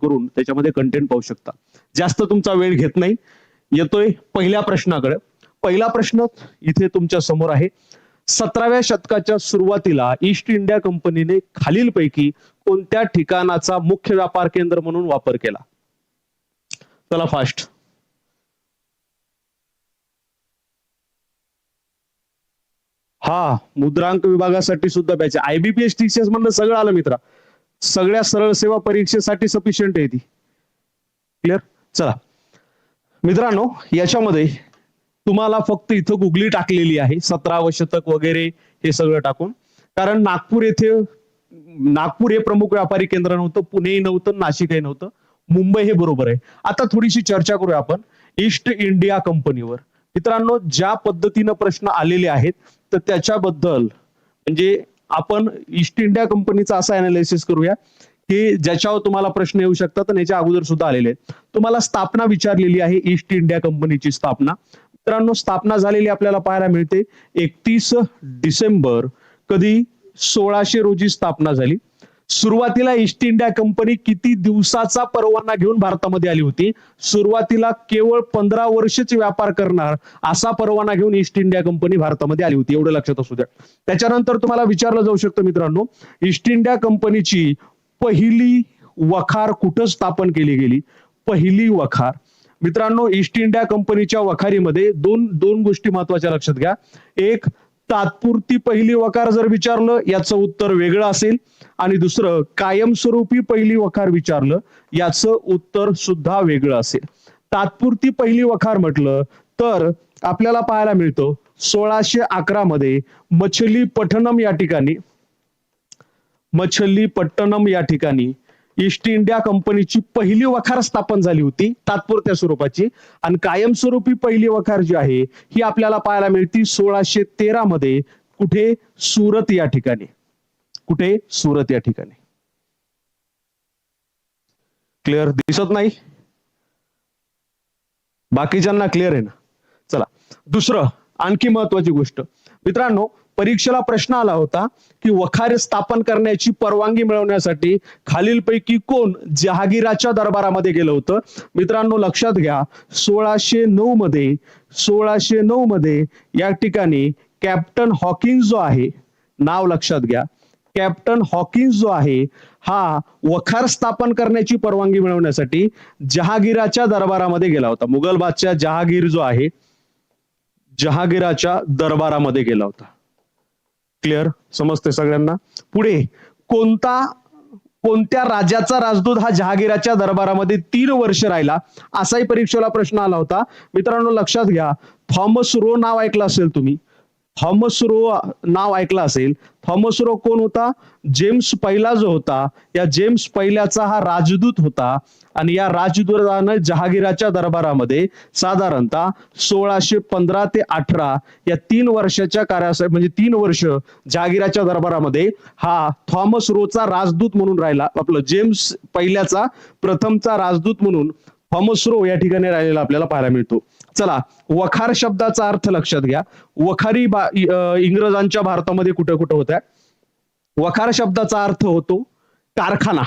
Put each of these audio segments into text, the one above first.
करून त्याच्यामध्ये कंटेंट पाहू शकता. जास्त तुमचा वेळ घेत नाही. येतोय पहिल्या प्रश्नाकडे. पहिला प्रश्न इथे तुमच्या समोर आहे. 17व्या शतकाच्या सुरुवातीला ईस्ट इंडिया कंपनीने खालीलपैकी कोणत्या ठिकाणाचा मुख्य व्यापार केंद्र म्हणून वापर केला? चला फास्ट. हा मुद्रांक विभागासाठी सुद्धा बॅच आहे. IBPS TCS म्हणलं सगळं आलं मित्रा. सगळ्या सरळ सेवा परीक्षेसाठी सफिशियंट आहे ती. क्लिअर. चला मित्रांनो, याच्यामध्ये तुम्हाला फक्त इथं गुगली टाकलेली आहे 17व शतक वगैरे हे सगळं टाकून. कारण नागपूर हे प्रमुख व्यापारी केंद्र नव्हतं, पुणेही नव्हतं, नाशिकही नव्हतं, मुंबई हे बरोबर आहे. आता थोडीशी चर्चा करूया आपण ईस्ट इंडिया कंपनीवर. मित्रांनो, ज्या पद्धतीनं प्रश्न आलेले आहेत तर त्याच्याबद्दल म्हणजे आपण ईस्ट इंडिया कंपनीचा असा अनालिसिस करूया की ज्याच्यावर तुम्हाला प्रश्न येऊ शकतात आणि याच्या अगोदर सुद्धा आलेले आहेत. तुम्हाला स्थापना विचारलेली आहे. ईस्ट इंडिया कंपनीची स्थापना मित्रांनो, स्थापना झालेली आपल्याला पाहायला मिळते 31 डिसेंबर कधी 1600 रोजी स्थापना झाली. सुरुवातीला ईस्ट इंडिया कंपनी किती दिवसाचा परवाना घेऊन भारतामध्ये आली होती? सुरुवातीला केवळ 15 वर्षच व्यापार करणार असा परवाना घेऊन ईस्ट इंडिया कंपनी भारतामध्ये आली होती. एवढं लक्षात असू द्या. त्याच्यानंतर तुम्हाला विचारलं जाऊ शकतं मित्रांनो, ईस्ट इंडिया कंपनीची पहिली वखार कुठं स्थापन केली गेली? पहिली वखार मित्रांनो, ईस्ट इंडिया कंपनीच्या वखारीमध्ये दोन गोष्टी महत्वाच्या लक्षात घ्या. एक, तात्पुरती पहिली वखार जर विचारलं याचं उत्तर वेगळं असेल, आणि दुसरं कायमस्वरूपी पहिली वखार विचारलं याचं उत्तर सुद्धा वेगळं असेल. तात्पुरती पहिली वखार म्हटलं तर आपल्याला पाहायला मिळतं 1611 मध्ये मछलीपट्टणम या ठिकाणी ईस्ट इंडिया कंपनीची पहिली वखार स्थापन झाली होती तात्पुरत्या स्वरूपाची. आणि कायमस्वरूपी पहिली वखार जी आहे ही आपल्याला पाहायला मिळते 1613 मध्ये. कुठे? सुरत या ठिकाणी. कुठे? सुरत या ठिकाणी. क्लिअर दिसत नाही? बाकीच्यांना क्लिअर आहे ना? चला दुसरं आणखी महत्वाची गोष्ट मित्रांनो, परीक्षेला प्रश्न आला होता की वखार स्थापन करण्याची परवानगी मिळवण्यासाठी खालीलपैकी कोण जहागीराच्या दरबारामध्ये गेलं होतं? मित्रांनो लक्षात घ्या, 1609 मध्ये या ठिकाणी कॅप्टन हॉकिन्स जो आहे, नाव लक्षात घ्या, कॅप्टन हॉकिन्स जो आहे हा वखार स्थापन करण्याची परवानगी मिळवण्यासाठी जहागीराच्या दरबारामध्ये गेला होता. मुघल बादशाह जहागीर जो आहे, जहागीराच्या दरबारामध्ये गेला होता. क्लिअर? समजते सगळ्यांना? पुढे कोणत्या राजाचा राजदूत हा जहागीराच्या दरबारामध्ये 3 वर्ष राहिला असाही परीक्षेला प्रश्न आला होता. मित्रांनो लक्षात घ्या, थॉमस रो नाव ऐकलं असेल तुम्ही. थॉमस रो नाव ऐकलं असेल. थॉमस रो कोण होता? जेम्स पहिला जो होता, या जेम्स पहिल्याचा हा राजदूत होता. आणि या राजदूतानं जहागीराच्या दरबारामध्ये साधारणतः 1615 ते 18 या 3 वर्षाच्या कार्यासाठी म्हणजे 3 वर्ष जहागीराच्या दरबारामध्ये हा थॉमस रोचा राजदूत म्हणून राहिला. आपलं जेम्स पहिल्याचा प्रथमचा राजदूत म्हणून थॉमस रो या ठिकाणी राहिलेला आपल्याला पाहायला मिळतो. चला वखार शब्दाचा अर्थ लक्षात घ्या. वखारी इंग्रजांच्या भारतामध्ये कुठे कुठे होत्या? वखार शब्दाचा अर्थ होतो कारखाना.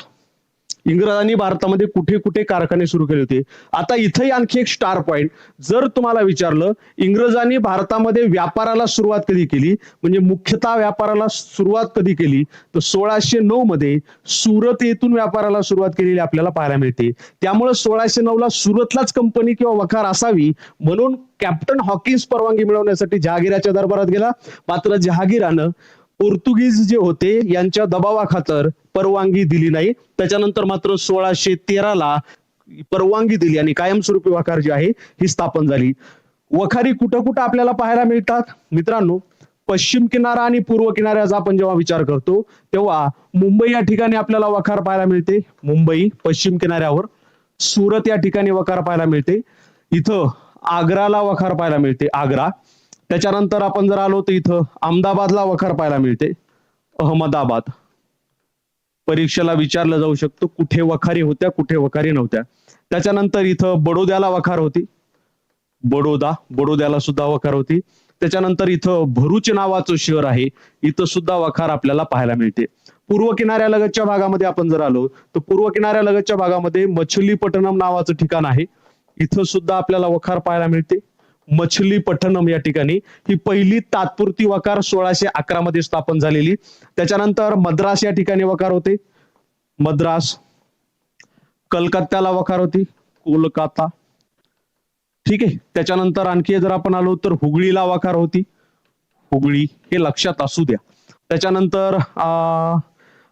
इंग्रजांनी भारतामध्ये कुठे कुठे कारखाने सुरू केले होते. आता इथेही आणखी एक स्टार पॉइंट, जर तुम्हाला विचारलं इंग्रजांनी भारतामध्ये व्यापाराला सुरुवात कधी केली, म्हणजे मुख्यतः व्यापाराला सुरुवात कधी केली, तर 1609 मध्ये सुरत येथून व्यापाराला सुरुवात केलेली आपल्याला पाहायला मिळते. त्यामुळे 1609 ला सुरतलाच कंपनी किंवा वखार असावी म्हणून कॅप्टन हॉकिन्स परवानगी मिळवण्यासाठी जहागीराच्या दरबारात गेला. मात्र जहागीरानं पोर्तुगीज जे होते यांच्या दबावाखातर परवानगी दिली नाही. त्याच्यानंतर मात्र 1613 ला परवानगी दिली आणि कायमस्वरूपी वखार जी आहे ही स्थापन झाली. वखारी कुठं कुठं आपल्याला पाहायला मिळतात? मित्रांनो पश्चिम किनारा आणि पूर्व किनाऱ्याचा आपण जेव्हा विचार करतो तेव्हा मुंबई या ठिकाणी आपल्याला वखार पाहायला मिळते. मुंबई पश्चिम किनाऱ्यावर. सुरत या ठिकाणी वखार पाहायला मिळते. इथं आग्राला वखार पाहायला मिळते, आग्रा. त्याच्यानंतर आपण जर आलो तर इथं अहमदाबादला वखार पाहायला मिळते, अहमदाबाद. परीक्षेला विचारलं जाऊ शकतं कुठे वखारी होत्या कुठे वखारी नव्हत्या. त्याच्यानंतर इथं बडोद्याला वखार होती, बडोद्याला सुद्धा वखार होती. त्याच्यानंतर इथं भरूच नावाचं शहर आहे, इथं सुद्धा वखार आपल्याला पाहायला मिळते. पूर्व किनाऱ्यालगतच्या भागामध्ये आपण जर आलो तर पूर्व किनाऱ्यालगतच्या भागामध्ये मछलीपट्टणम नावाचं ठिकाण आहे, इथं सुद्धा आपल्याला वखार पाहायला मिळते. मछलीपट्टणम या ठिकाणी ही पहिली तात्पुरती वखार 1611 मध्ये स्थापन झालेली. त्याच्यानंतर मद्रास या ठिकाणी वखार होते, मद्रास. कलकत्त्याला वखार होती, कोलकाता. ठीक आहे. त्याच्यानंतर आणखी जर आपण आलो तर हुगळीला वखार होती, हुगळी. हे लक्षात असू द्या. त्याच्यानंतर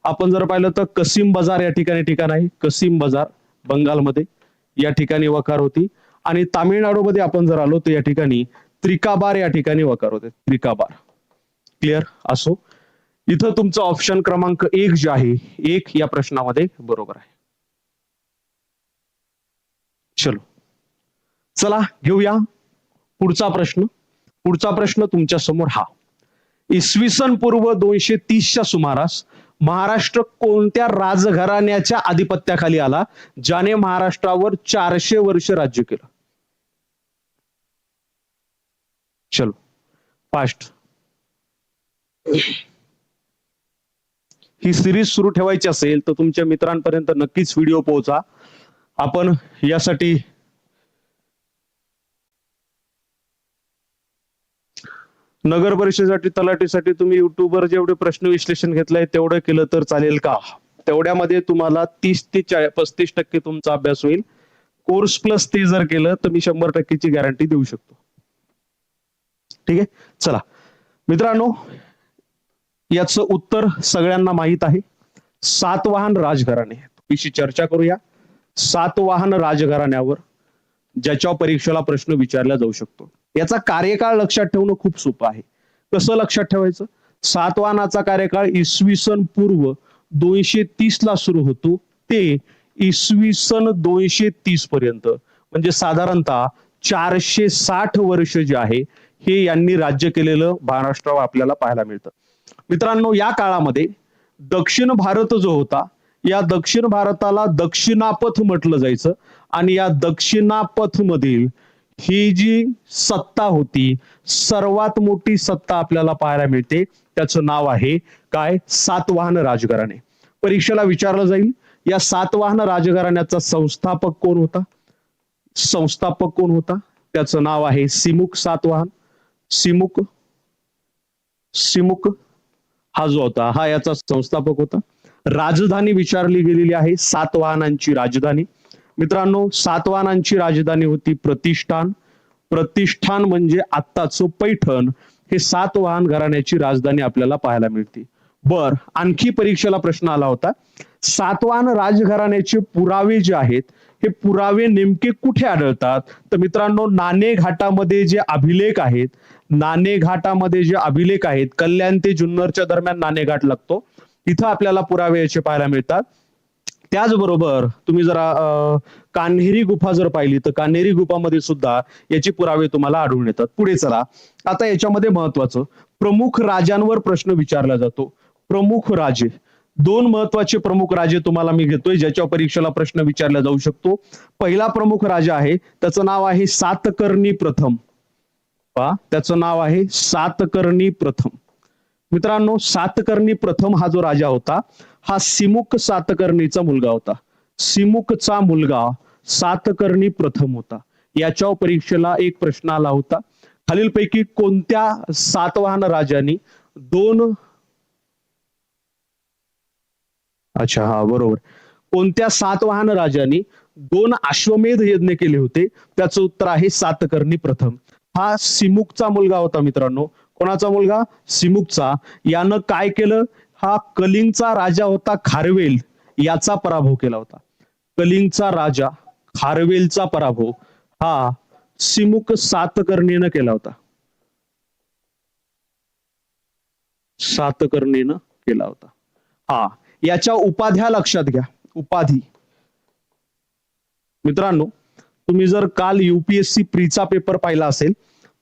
आपण जर पाहिलं तर कसीम बाजार या ठिकाणी ठिकाण आहे, कसीम बाजार बंगालमध्ये, या ठिकाणी वखार होती. आणि तामिळनाडूमध्ये आपण जर आलो तर या ठिकाणी त्रिकाबार या ठिकाणी वखार होते, त्रिकाबार. क्लिअर असो. इथं तुमचं ऑप्शन क्रमांक 1 जे आहे, 1 या प्रश्नामध्ये बरोबर आहे. चलो, चला घेऊया पुढचा प्रश्न. पुढचा प्रश्न तुमच्या समोर हा. इसवी सन पूर्व 230च्या सुमारास महाराष्ट्र कोणत्या राजघराण्याच्या आधिपत्याखाली आला, ज्याने महाराष्ट्रावर 400 वर्ष राज्य केलं? चलो फास्ट. ही सिरीज सुरू ठेवायची असेल तर तुमच्या मित्रांपर्यंत नक्कीच व्हिडिओ पोहोचा. आपण यासाठी नगर परिषदेसाठी, तलाठीसाठी तुम्ही युट्यूबवर जेवढे प्रश्न विश्लेषण घेतलंय तेवढं केलं तर चालेल का? तेवढ्यामध्ये तुम्हाला 30 ते 35% तुमचा अभ्यास होईल. कोर्स प्लस ते जर केलं तर मी 100%ची गॅरंटी देऊ शकतो. ठीक आहे. चला मित्रांनो, याचं उत्तर सगळ्यांना माहित आहे. सातवाहन राजघराणे, याची चर्चा करूया. सातवाहन राजघराण्यावर ज्याच्या परीक्षेला प्रश्न विचारला जाऊ शकतो. याचा कार्यकाळ लक्षात ठेवणं खूप सोपं आहे. कसं लक्षात ठेवायचं? सातवाहनाचा कार्यकाळ इसवी सन पूर्व 230 ला सुरू होतो ते इसवी सन 230 पर्यंत, म्हणजे साधारणतः 460 वर्ष जे आहे हे यांनी राज्य केलेलं महाराष्ट्रावर आपल्याला पाहायला मिळतं. मित्रांनो, या काळामध्ये दक्षिण भारत जो होता, या दक्षिण भारताला दक्षिणापथ म्हटलं जायचं. आणि या दक्षिणापथ मधील ही जी सत्ता होती, सर्वात मोठी सत्ता आपल्याला पाहायला मिळते, त्याचं नाव आहे काय? सातवाहन राजघराणे. परीक्षेला विचारलं जाईल, या सातवाहन राजघराण्याचा संस्थापक कोण होता? संस्थापक कोण होता? त्याचं नाव आहे सिमुक सातवाहन. सिमुक, सिमुक हा जो होता हा याचा संस्थापक होता. राजधानी विचारली गेलेली आहे, सातवाहनांची राजधानी. मित्रांनो, सातवाहनांची राजधानी होती प्रतिष्ठान. प्रतिष्ठान म्हणजे आत्ताचं पैठण, हे सातवाहन घराण्याची राजधानी आपल्याला पाहायला मिळते. बर, आणखी परीक्षेला प्रश्न आला होता, सातवाहन राजघराण्याचे पुरावे जे आहेत हे पुरावे नेमके कुठे आढळतात? तर मित्रांनो, नाणे घाटामध्ये जे अभिलेख आहेत, नाणे घाटामध्ये जे अभिलेख आहेत, कल्याण ते जुन्नरच्या दरम्यान नाणे घाट लागतो, इथं आपल्याला पुरावे याचे पाहायला मिळतात. त्याचबरोबर तुम्ही जरा कान्हेरी गुफा जर पाहिली तर कान्हेरी गुफामध्ये सुद्धा याची पुरावे तुम्हाला आढळून येतात. पुढे चला. आता याच्यामध्ये महत्वाचं, प्रमुख राजांवर प्रश्न विचारला जातो. प्रमुख राजे, 2 महत्वाचे प्रमुख राजे तुम्हाला मी घेतोय ज्याच्या परीक्षेला प्रश्न विचारला जाऊ शकतो. पहिला प्रमुख राजा आहे, त्याचं नाव आहे सातकर्णी प्रथम. पहा, त्याचं नाव आहे सातकर्णी प्रथम. मित्रांनो, सातकर्णी प्रथम हा जो राजा होता हा सिमुक सातकर्णीचा मुलगा होता. सिमुकचा मुलगा सातकर्णी प्रथम होता. याच्या परीक्षेला एक प्रश्न आला होता, खालीलपैकी कोणत्या सातवाहन राजांनी 2, अच्छा हा बरोबर, कोणत्या सातवाहन राजांनी 2 अश्वमेध यज्ञ केले होते? त्याचं उत्तर आहे सातकर्णी प्रथम. हा सिमुकचा मुलगा होता मित्रांनो. कोणाचा मुलगा? सिमुकचा. यानं काय केलं? हा कलिंगचा राजा होता खारवेल, याचा पराभव केला होता. कलिंगचा राजा खारवेलचा पराभव हा सिमुक सातकर्णीनं केला होता. सातकर्णीनं केला होता. हा, याच्या उपाध्या लक्षात घ्या. उपाधी मित्रांनो, तुम्ही जर काल युपीएससी प्रीचा पेपर पाहिला असेल,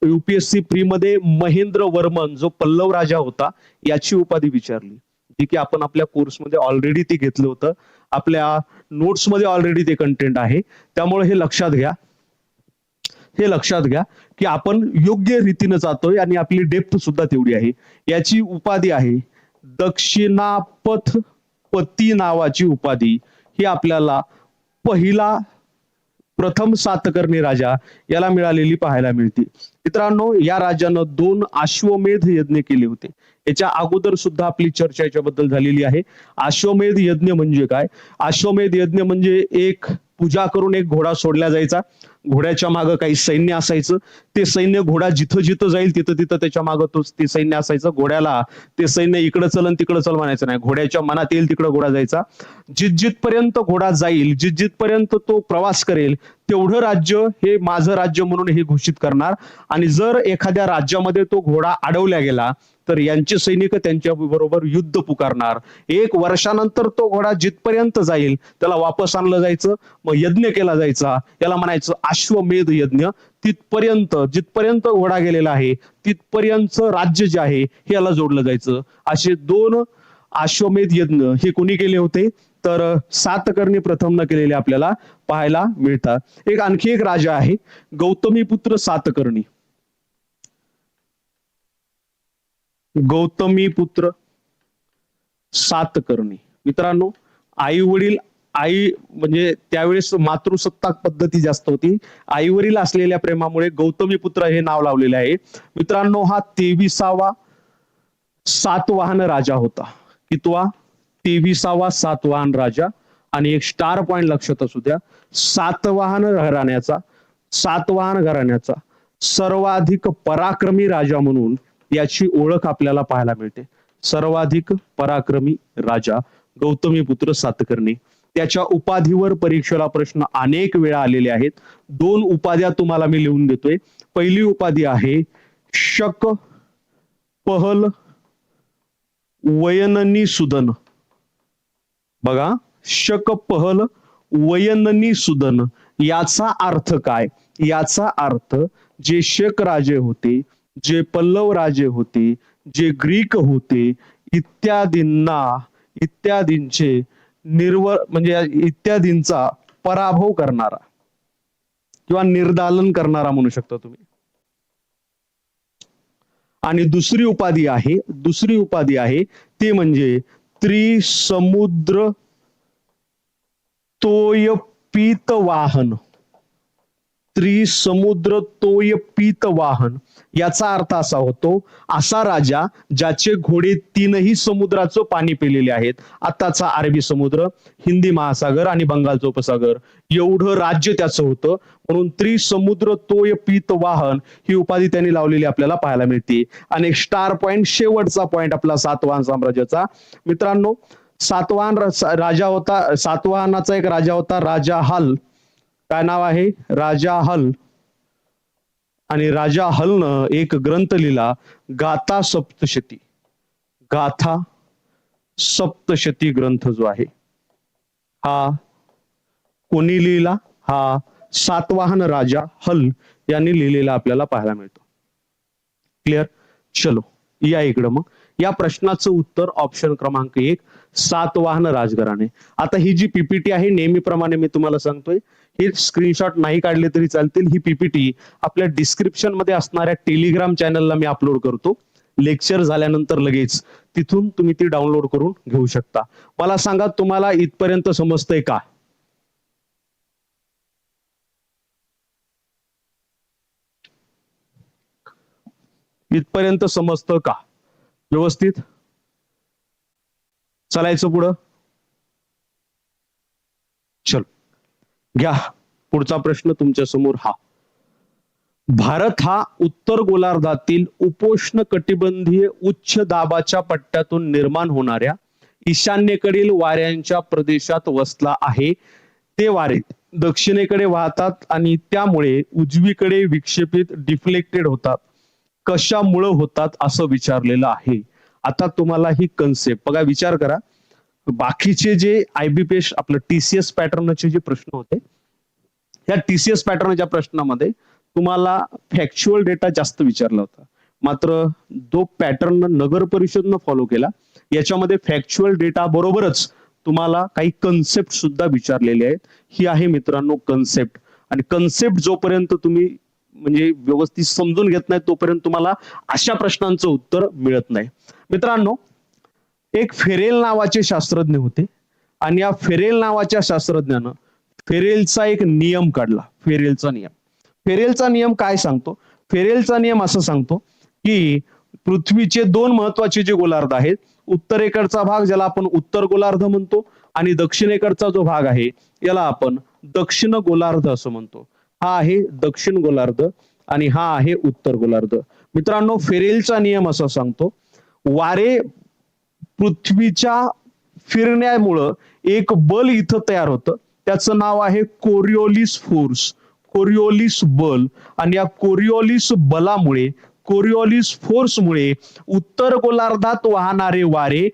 युपीएससी प्री मध्ये महेंद्र वर्मन जो पल्लव राजा होता याची उपाधी विचारली. ठीक आहे, आपण आपल्या कोर्समध्ये ऑलरेडी ते घेतलं होतं, आपल्या नोट्स मध्ये ऑलरेडी ते कंटेंट आहे, त्यामुळे हे लक्षात घ्या. हे लक्षात घ्या की आपण योग्य रीतीने जातोय आणि आपली डेप्थ सुद्धा तेवढी आहे. याची उपाधी आहे दक्षिणापथपती नावाची उपाधी. ही आपल्याला पहिला प्रथम सातकर्णी राजा याला मिळालेली पाहायला मिळते. मित्रांनो, या राजानं 2 अश्वमेध यज्ञ केले होते. याच्या अगोदर सुद्धा आपली चर्चा याच्याबद्दल झालेली आहे. अश्वमेध यज्ञ म्हणजे काय? अश्वमेध यज्ञ म्हणजे एक पूजा करून एक घोडा सोडला जायचा. घोड्याच्या मागे काही सैन्य असायचं. ते सैन्य घोडा जिथं जिथं जाईल तिथं तिथं त्याच्या मागे ते सैन्य असायचं. घोड्याला ते सैन्य इकडं चल आणि तिकडं चल म्हणायचं नाही. घोड्याच्या मनात येईल तिकडं घोडा जायचा. जिथजिथपर्यंत घोडा जाईल, जिथजिथपर्यंत तो प्रवास करेल, तेवढं राज्य हे माझं राज्य म्हणून हे घोषित करणार. आणि जर एखाद्या राज्यामध्ये तो घोडा अडवला गेला तर यांचे सैनिक त्यांच्या बरोबर युद्ध पुकारणार. 1 वर्षानंतर तो घोडा जिथपर्यंत जाईल त्याला वापस आणलं जायचं, मग यज्ञ केला जायचा. याला म्हणायचं अश्वमेध यज्ञ. तिथपर्यंत जिथपर्यंत घोडा गेलेला आहे तिथपर्यंत राज्य जे आहे हे याला जोडलं जायचं. असे 2 अश्वमेध यज्ञ हे कोणी केले होते? तर सातकर्णी प्रथम न केलेले आपल्याला पाहायला मिळतात. आणखी एक राजा आहे गौतमीपुत्र सातकर्णी. गौतमीपुत्र सातकर्णी. मित्रांनो, आई वडील आई म्हणजे त्यावेळेस मातृसत्ताक पद्धती जास्त होती. आई वडील असलेल्या प्रेमामुळे गौतमीपुत्र हे नाव लावलेले आहे. मित्रांनो, हा 23वा सातवाहन राजा होता. कितवा? 23वा सातवाहन राजा. आणि एक स्टार पॉइंट लक्षात असू द्या, सातवाहन घराण्याचा सर्वाधिक पराक्रमी राजा म्हणून याची ओळख आपल्याला पाहायला मिळते. सर्वाधिक पराक्रमी राजा गौतमीपुत्र सातकर्णी. त्याच्या उपाधीवर परीक्षेला प्रश्न अनेक वेळा आलेले आहेत. 2 उपाध्या तुम्हाला मी लिहून देतोय. पहिली उपाधी आहे शक पहल वयननी सुदन. बघा, शक पहल वयननी सुदन. याचा अर्थ काय? याचा अर्थ जे शक राजे होते, जे पल्लव राजे होते, जे ग्रीक होते, इत्यादींचे म्हणजे इत्यादींचा पराभव करणारा किंवा निर्दालन करणारा म्हणू शकता तुम्ही. आणि दुसरी उपाधी आहे ते म्हणजे त्रिसमुद्र तोयपीतवाहन. त्रिसमुद्र तोयपीतवाहन याचा अर्थ असा होतो, असा राजा ज्याचे घोडे 3ही समुद्राचं पाणी पिलेले आहेत. आताचा अरबी समुद्र, हिंदी महासागर आणि बंगालचा उपसागर एवढं राज्य त्याचं होतं. म्हणून त्रिसमुद्र तोयपीतवाहन ही उपाधी त्यांनी लावलेली आपल्याला पाहायला मिळते. आणि एक स्टार पॉइंट, शेवटचा पॉइंट आपला सातवाहन साम्राज्याचा. मित्रांनो, सातवाहनाचा एक राजा होता राजा हल. काय नाव आहे? राजा हल. आणि राजा हलनं एक ग्रंथ लिहिला, गाथा सप्तशती. गाथा सप्तशती ग्रंथ जो आहे हा कोणी लिहिला? हा सातवाहन राजा हल यांनी लिहिलेला आपल्याला पाहायला मिळतो. क्लिअर? चलो या इकडं. मग या प्रश्नाचं उत्तर ऑप्शन क्रमांक 1 सातवाहन राजघराणे. आता ही जी पीपीटी आहे नेहमीप्रमाणे मी तुम्हाला सांगतोय, हे स्क्रीनशॉट नाही काढले तरी चालतील. ही पीपीटी आपल्या डिस्क्रिप्शन मध्ये असणाऱ्या टेलिग्राम चॅनलला मी अपलोड करतो. लेक्चर झाल्यानंतर लगेच तिथून तुम्ही ती डाउनलोड करून घेऊ शकता. मला सांगा, तुम्हाला इथपर्यंत समजतंय का? इथपर्यंत समजतं का? व्यवस्थित चालायचं पुढं. चल घ्या पुढचा प्रश्न तुमच्या समोर. भारत हा उत्तर गोलार्धातील उपोष्ण कटिबंधीय उच्च दाबाच्या पट्ट्यातून निर्माण होणाऱ्या ईशान्येकडील वाऱ्यांच्या प्रदेशात वसला आहे. ते वारे दक्षिणेकडे वाहतात आणि त्यामुळे उजवीकडे विक्षेपित डिफ्लेक्टेड होतात. कशामुळे होतात असं विचारलेलं आहे. आता तुम्हाला ही कन्सेप्ट बघा, विचार करा. बाकीचे जे आयबीपीएस आपलं टीसीएस पॅटर्नचे जे प्रश्न होते, या टीसीएस पॅटर्नच्या प्रश्नामध्ये तुम्हाला फॅक्च्युअल डेटा जास्त विचारला होता. मात्र जो पॅटर्न नगर परिषदनं फॉलो केला याच्यामध्ये फॅक्च्युअल डेटा बरोबरच तुम्हाला काही कन्सेप्ट सुद्धा विचारलेले आहेत. ही आहे मित्रांनो कन्सेप्ट. आणि कन्सेप्ट जोपर्यंत तुम्ही म्हणजे व्यवस्थित समजून घेत नाही तोपर्यंत तुम्हाला अशा प्रश्नांचं उत्तर मिळत नाही. मित्रांनो, एक फेरेल नावाचे शास्त्रज्ञ होते आणि या फेरेल नावाच्या शास्त्रज्ञानं फेरेलचा एक नियम काढला. फेरेलचा नियम काय सांगतो? फेरेलचा नियम असं सांगतो की पृथ्वीचे दोन महत्वाचे जे गोलार्ध आहेत, उत्तरेकडचा भाग ज्याला आपण उत्तर गोलार्ध म्हणतो आणि दक्षिणेकडचा जो भाग आहे याला आपण दक्षिण गोलार्ध असं म्हणतो. हा आहे दक्षिण गोलार्ध आणि हा आहे उत्तर गोलार्ध. मित्रांनो, फेरेलचा नियम असा सांगतो, वारे पृथ्वीच्या फिरण्यामुळं एक बल इथं तयार होतं, त्याचं नाव आहे कोरिओलिस फोर्स, कोरिओलिस बल. आणि या कोरिओलिस बलामुळे, कोरिओलिस फोर्समुळे उत्तर गोलार्धात वाहणारे वारे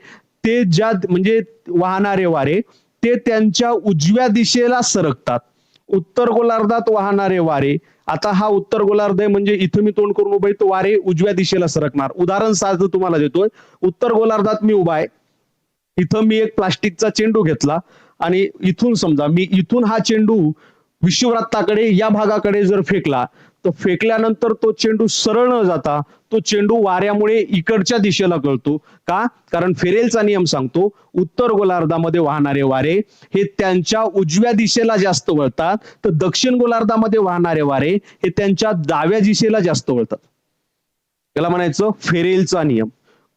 ते ज्या म्हणजे वाहणारे वारे ते त्यांच्या उजव्या दिशेला सरकतात. उत्तर गोलार्धात वाहणारे वारे, आता हा उत्तर गोलार्ध आहे म्हणजे इथं मी तोंड करून उभा आहे, तो वारे उजव्या दिशेला सरकणार. उदाहरण साधं तुम्हाला देतोय. उत्तर गोलार्धात मी उभा आहे, इथं मी एक प्लास्टिकचा चेंडू घेतला आणि इथून समजा मी इथून हा चेंडू विषुववृत्ताकडे या भागाकडे जर फेकला, तर फेकल्यानंतर तो चेंडू सरळ न जाता तो चेंडू वाऱ्यामुळे इकडच्या दिशेला कळतो. का? कारण फेरेलचा नियम सांगतो उत्तर गोलार्धामध्ये वाहणारे वारे हे त्यांच्या उजव्या दिशेला जास्त वळतात, तर दक्षिण गोलार्धामध्ये वाहणारे वारे हे त्यांच्या डाव्या दिशेला जास्त वळतात. त्याला म्हणायचं फेरेलचा नियम.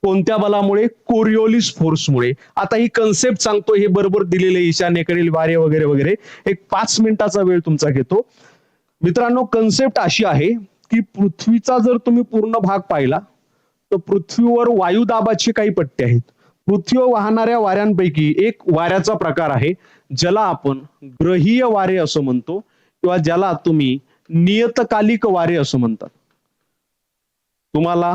कोणत्या बलामुळे? कोरिओलिस फोर्समुळे. आता ही कन्सेप्ट सांगतो, हे बरोबर दिलेले ईशान्येकडील वारे वगैरे वगैरे. एक 5 मिनिटाचा वेळ तुमचा घेतो. मित्रांनो, कन्सेप्ट अशी आहे की पृथ्वीचा जर तुम्ही पूर्ण भाग पाहिला तर पृथ्वीवर वायुदाबाचे काही पट्टे आहेत. पृथ्वीवर वाहणाऱ्या वाऱ्यांपैकी एक वाऱ्याचा प्रकार आहे ज्याला आपण ग्रहीय वारे असं म्हणतो किंवा ज्याला तुम्ही नियतकालिक वारे असं म्हणतात. तुम्हाला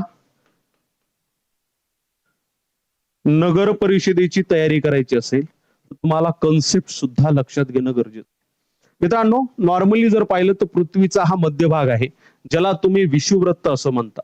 नगर परिषदेची तयारी करायची असेल तर तुम्हाला कन्सेप्ट सुद्धा लक्षात घेणं गरजेचं. मित्रांनो, नॉर्मली जर पाहिलं तर पृथ्वीचा हा मध्यभाग आहे ज्याला तुम्ही विषुववृत्त असं म्हणता.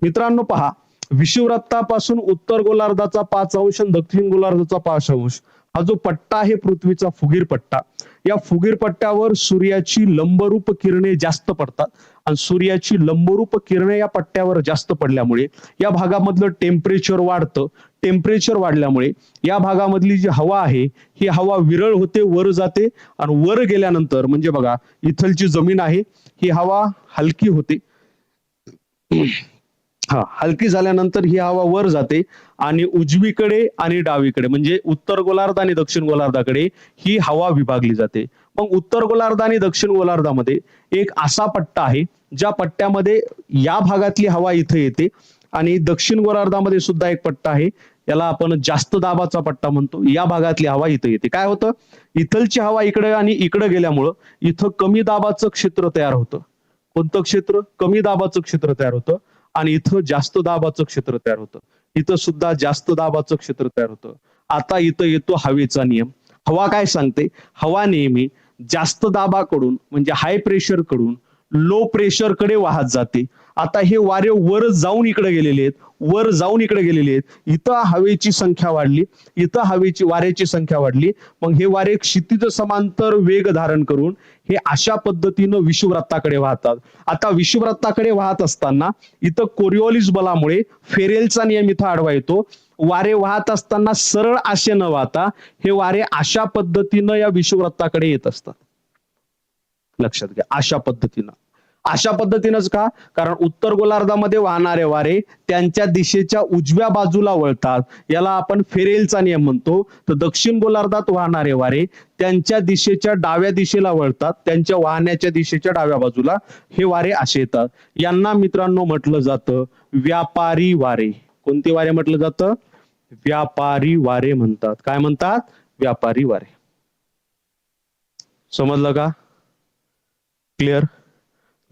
मित्रांनो पहा, विषुववृत्तापासून उत्तर गोलार्धाचा 5 अंश आणि दक्षिण गोलार्धाचा 5 अंश हा जो पट्टा आहे पृथ्वीचा फुगीर पट्टा, या फुगीर पट्ट्यावर सूर्याची लंबरूप किरणे जास्त पडतात आणि सूर्याची लंबरूप किरणे या पट्ट्यावर जास्त पडल्यामुळे या भागामधलं टेम्परेचर वाढतं. टेम्परेचर वाढल्यामुळे या भागामधली जी हवा आहे ही हवा विरळ होते, वर जाते आणि वर गेल्यानंतर म्हणजे बघा इथलची जमीन आहे ही हवा हलकी होते. हलकी झाल्यानंतर ही हवा वर जाते आणि उजवीकडे आणि डावीकडे म्हणजे उत्तर गोलार्ध आणि दक्षिण गोलार्धाकडे ही हवा विभागली जाते. मग उत्तर गोलार्ध आणि दक्षिण गोलार्धामध्ये एक असा पट्टा आहे ज्या पट्ट्यामध्ये या भागातली हवा इथे येते आणि दक्षिण गोलार्धामध्ये सुद्धा एक पट्टा आहे, याला आपण जास्त दाबाचा पट्टा म्हणतो. या भागातली हवा इथे येते. काय होतं? इथलची हवा इकडे आणि इकडे गेल्यामुळं इथं कमी दाबाचं क्षेत्र तयार होतं. कोणतं क्षेत्र? कमी दाबाचं क्षेत्र तयार होतं. आणि इथं जास्त दाबाचं क्षेत्र तयार होतं. इथं सुद्धा जास्त दाबाचं क्षेत्र तयार होतं. आता इथं येतो हवेचा नियम. हवा काय सांगते? हवा नेहमी जास्त दाबाकडून म्हणजे हाय प्रेशर कडून लो प्रेशर कडे वाहत जाते. आता हे वारे वर जाऊन इकडे गेलेले आहेत, वर जाऊन इकडे गेलेले आहेत. इथं हवेची संख्या वाढली, इथं वाऱ्याची संख्या वाढली. मग हे वारे क्षितिज समांतर वेग धारण करून हे अशा पद्धतीनं विषुववृत्ताकडे वाहतात. आता विषुववृत्ताकडे वाहत असताना इथं कोरिओलिस बलामुळे फेरेलचा नियम इथं आडवा येतो. वारे वाहत असताना सरळ असे न वाहता हे वारे अशा पद्धतीनं या विषुववृत्ताकडे येत असतात. लक्षात घ्या, अशा पद्धतीनं. अशा पद्धतीनंच का? कारण उत्तर गोलार्धामध्ये वाहणारे वारे त्यांच्या दिशेच्या उजव्या बाजूला वळतात, याला आपण फेरेलचा नियम म्हणतो. तर दक्षिण गोलार्धात वाहणारे वारे त्यांच्या दिशेच्या डाव्या दिशेला वळतात, त्यांच्या वाहण्याच्या दिशेच्या डाव्या बाजूला हे वारे असे येतात. यांना मित्रांनो म्हटलं जातं व्यापारी वारे. कोणते वारे म्हटलं जातं? व्यापारी वारे म्हणतात. काय म्हणतात? व्यापारी वारे. समजलं का? क्लिअर?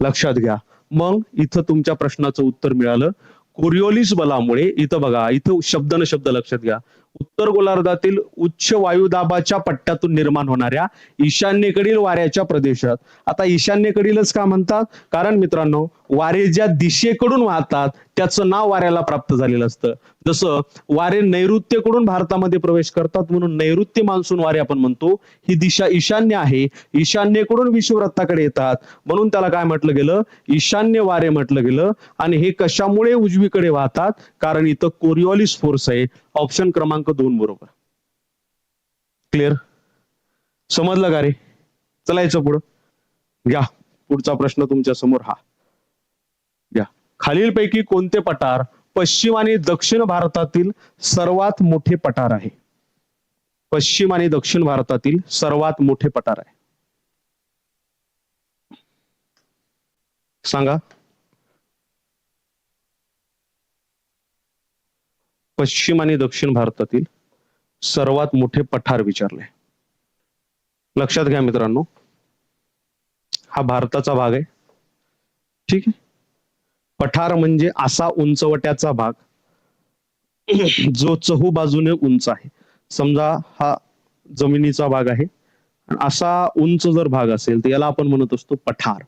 लक्षात घ्या. मग इथं तुमच्या प्रश्नाचं उत्तर मिळालं. कोरिओलिस बलामुळे इथं बघा, इथं शब्द न शब्द लक्षात घ्या. उत्तर गोलार्धातील उच्च वायुदाबाच्या पट्ट्यातून निर्माण होणाऱ्या ईशान्येकडील वाऱ्याच्या प्रदेशात. आता ईशान्येकडीलच का म्हणतात? कारण मित्रांनो, वारे ज्या दिशेकडून वाहतात त्याचं नाव वाऱ्याला प्राप्त झालेलं असतं. जसं वारे नैऋत्येकडून भारतामध्ये प्रवेश करतात म्हणून नैऋत्य मान्सून वारे आपण म्हणतो. ही दिशा ईशान्य आहे, ईशान्येकडून विषुववृत्ताकडे येतात म्हणून त्याला काय म्हटलं गेलं? ईशान्य वारे म्हटलं गेलं. आणि हे कशामुळे उजवीकडे वाहतात? कारण इथं कोरिओलिस फोर्स आहे. ऑप्शन क्रमांक 2 बरोबर. क्लिअर? समजलं का रे? चलायचं पुढं. घ्या पुढचा प्रश्न तुमच्या समोर हा घ्या. खालीलपैकी कोणते पठार पश्चिम आणि दक्षिण भारतातील सर्वात मोठे पठार आहे? पश्चिम आणि दक्षिण भारतातील सर्वात मोठे पठार आहे, सांगा. पश्चिम आणि दक्षिण भारतातील सर्वात मोठे पठार विचारले. लक्षात घ्या मित्रांनो, हा भारताचा भाग आहे. ठीक आहे. पठार म्हणजे असा उंचवट्याचा भाग जो चहू बाजूने उंच आहे. समजा हा जमिनीचा भाग आहे, असा उंच जर भाग असेल तर याला आपण म्हणत असतो पठार.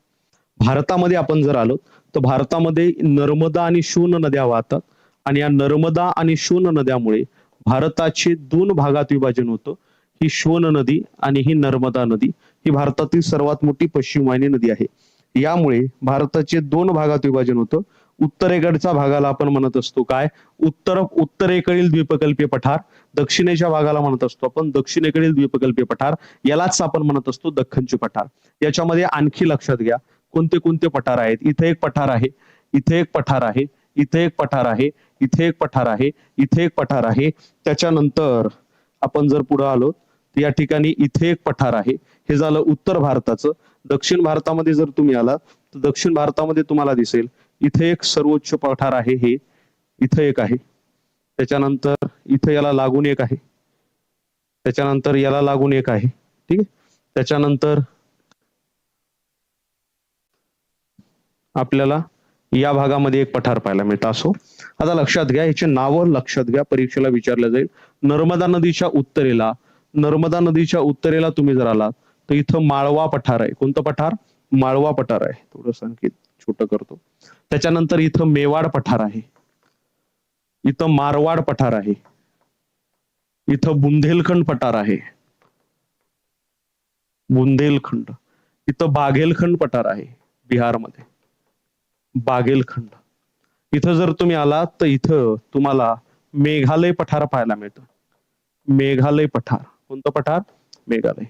भारतामध्ये आपण जर आलो तर भारतामध्ये नर्मदा आणि शोण नद्या वाहतात आणि या नर्मदा आणि शोण नद्यामुळे भारताचे 2 भागात विभाजन होतं. ही शोण नदी आणि ही नर्मदा नदी ही भारतातील सर्वात मोठी पश्चिम वाहिनी नदी आहे. यामुळे भारताचे 2 भागात विभाजन होतं. उत्तरेकडच्या भागाला आपण म्हणत असतो काय? उत्तरेकडील द्वीपकल्पीय पठार. दक्षिणेच्या भागाला म्हणत असतो आपण दक्षिणेकडील द्वीपकल्पीय पठार. यालाच आपण म्हणत असतो दख्खनचे पठार. याच्यामध्ये आणखी लक्षात घ्या कोणते कोणते पठार आहेत. इथे एक पठार आहे, इथे एक पठार आहे, इथे एक पठार आहे, इथे एक पठार आहे, इथे एक पठार आहे. त्याच्यानंतर आपण जर पुढे आलो तर या ठिकाणी इथे एक पठार आहे. हे झालं उत्तर भारताचं. दक्षिण भारतामध्ये जर तुम्ही आला तर दक्षिण भारतामध्ये तुम्हाला दिसेल इथे एक सर्वोच्च पठार आहे, हे इथे एक आहे. त्याच्यानंतर इथे याला लागून एक आहे, त्याच्यानंतर याला लागून एक आहे. ठीक आहे. त्याच्यानंतर आपल्याला या भागामध्ये एक पठार पाहायला मिळतं. असो, आता लक्षात घ्या, याचे नाव लक्षात घ्या, परीक्षेला विचारलं जाईल. नर्मदा नदीच्या उत्तरेला तुम्ही जर आलात तर इथं माळवा पठार आहे. कोणतं पठार? माळवा पठार आहे. थोडं संकेत छोट करतो. त्याच्यानंतर इथं मेवाड पठार आहे, इथं मारवाड पठार आहे, इथं बुंदेलखंड पठार आहे, बुंदेलखंड. इथं बाघेलखंड पठार आहे बिहारमध्ये, बाघेलखंड. इथं जर तुम्ही आलात तर इथं तुम्हाला मेघालय पठार पाहायला मिळतं. मेघालय पठार. कोणतं पठार? मेघालय.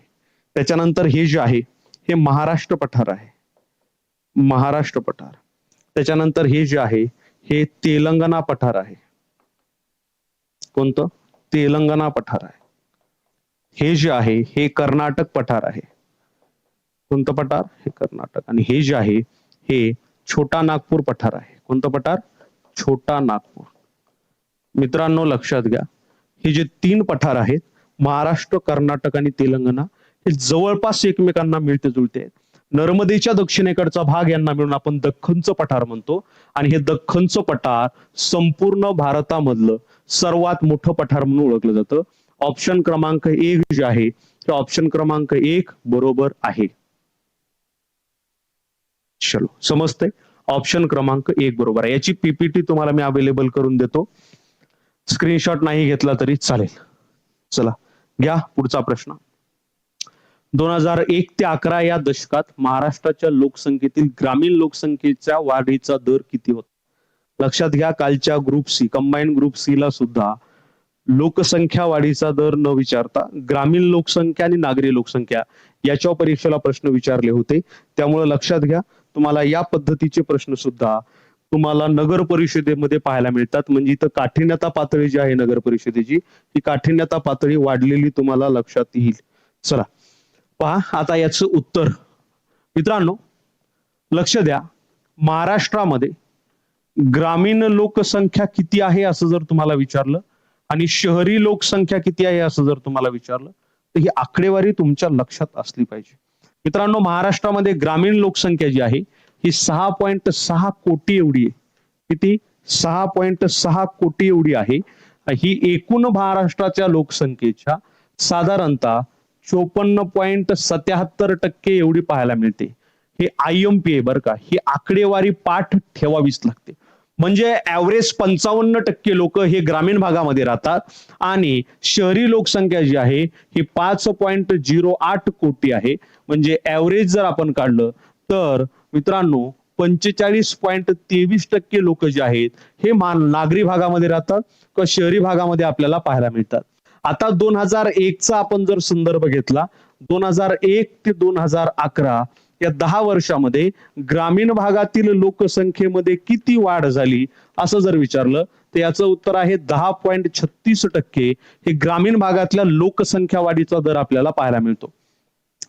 त्याच्यानंतर हे जे आहे हे महाराष्ट्र पठार आहे, महाराष्ट्र पठार. त्याच्यानंतर हे जे आहे हे तेलंगणा पठार आहे. कोणतं? तेलंगणा पठार आहे. हे जे आहे हे कर्नाटक पठार आहे. कोणतं पठार? हे कर्नाटक. आणि हे जे आहे हे छोटा नागपूर पठार आहे. कोणतं पठार? छोटा नागपूर. मित्रांनो लक्षात घ्या, हे जे 3 पठार आहेत महाराष्ट्र, कर्नाटक आणि तेलंगणा हे जवळपास एकमेकांना मिळते जुळते आहेत. नर्मदेच्या दक्षिणेकडचा भाग यांना मिळून आपण दख्खनचं पठार म्हणतो. आणि हे दख्खनचं पठार संपूर्ण भारतामधलं सर्वात मोठं पठार म्हणून ओळखलं जातं. ऑप्शन क्रमांक 1 जे आहे ते ऑप्शन क्रमांक 1 बरोबर आहे. चलो, समजते? ऑप्शन क्रमांक 1 बरोबर आहे. याची पीपीटी तुम्हाला मी अवेलेबल करून देतो, स्क्रीनशॉट नाही घेतला तरी चालेल. चला घ्या पुढचा प्रश्न. 2001 ते 11 या दशकात महाराष्ट्राच्या लोकसंख्येतील ग्रामीण लोकसंख्येच्या वाढीचा दर किती होता? लक्षात घ्या, कालच्या group C, combine group C ला सुद्धा लोकसंख्या वाढीचा दर न विचारता ग्रामीण लोकसंख्या आणि नागरी लोकसंख्या याच्यावर परीक्षेला प्रश्न विचारले होते. त्यामुळे लक्षात घ्या, तुम्हाला या पद्धतीचे प्रश्न सुद्धा तुम्हाला नगर परिषदेमध्ये पाहायला मिळतात. म्हणजे इथं काठिण्यता पातळी जी आहे नगर परिषदेची, ही काठिण्यता पातळी वाढलेली तुम्हाला लक्षात येईल. चला पहा आता याचं उत्तर. मित्रांनो लक्ष द्या, महाराष्ट्रामध्ये ग्रामीण लोकसंख्या किती आहे असं जर तुम्हाला विचारलं आणि शहरी लोकसंख्या किती आहे असं जर तुम्हाला विचारलं तर ही आकडेवारी तुमच्या लक्षात असली पाहिजे. मित्रांनो महाराष्ट्रामध्ये ग्रामीण लोकसंख्या जी आहे ही 6.6 कोटी एवढी आहे. किती? 6.6 कोटी एवढी आहे. ही एकूण महाराष्ट्राच्या लोकसंख्येच्या साधारणतः 54.77% एवढी पाहायला मिळते. हे IMP आहे बरं का, ही आकडेवारी पाठ ठेवावीच लागते. म्हणजे ऍव्हरेज 55% लोक हे ग्रामीण भागामध्ये राहतात आणि शहरी लोकसंख्या जी आहे ही 5.08 कोटी आहे. म्हणजे ऍव्हरेज जर आपण काढलं तर मित्रांनो 45.23% लोक जे आहेत हे नागरी भागामध्ये राहतात किंवा शहरी भागामध्ये आपल्याला पाहायला मिळतात. आता 2001 चा आपण जर संदर्भ घेतला, 2001 ते 2011 या 10 वर्षामध्ये ग्रामीण भागातील लोकसंख्येमध्ये किती वाढ झाली असं जर विचारलं तर याचं उत्तर आहे 10.36% हे ग्रामीण भागातल्या लोकसंख्या वाढीचा दर आपल्याला पाहायला मिळतो.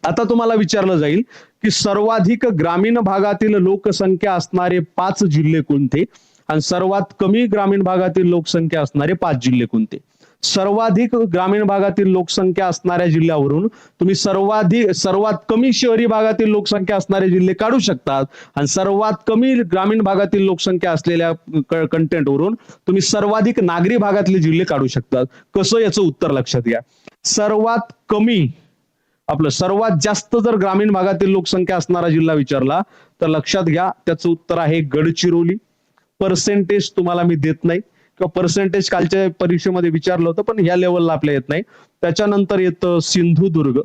आता तुम्हाला विचारलं जाईल की सर्वाधिक ग्रामीण भागातील लोकसंख्या असणारे 5 जिल्हे कोणते आणि सर्वात कमी ग्रामीण भागातील लोकसंख्या असणारे 5 जिल्हे कोणते. सर्वाधिक ग्रामीण भागातील लोकसंख्या असणाऱ्या जिल्ह्यावरून तुम्ही सर्वात कमी शहरी भागातील लोकसंख्या असणारे जिल्हे काढू शकतात आणि सर्वात कमी ग्रामीण भागातील लोकसंख्या असलेल्या कंटेंटवरून तुम्ही सर्वाधिक नागरी भागातले जिल्हे काढू शकतात. कसं याचं उत्तर लक्षात घ्या. सर्वात कमी आपलं सर्वात जास्त जर ग्रामीण भागातील लोकसंख्या असणारा जिल्हा विचारला तर लक्षात घ्या त्याचं उत्तर आहे गडचिरोली. पर्सेंटेज तुम्हाला मी देत नाही किंवा पर्सेंटेज कालच्या परीक्षेमध्ये विचारलं होतं पण ह्या लेवलला आपल्या येत नाही. त्याच्यानंतर येतं सिंधुदुर्ग.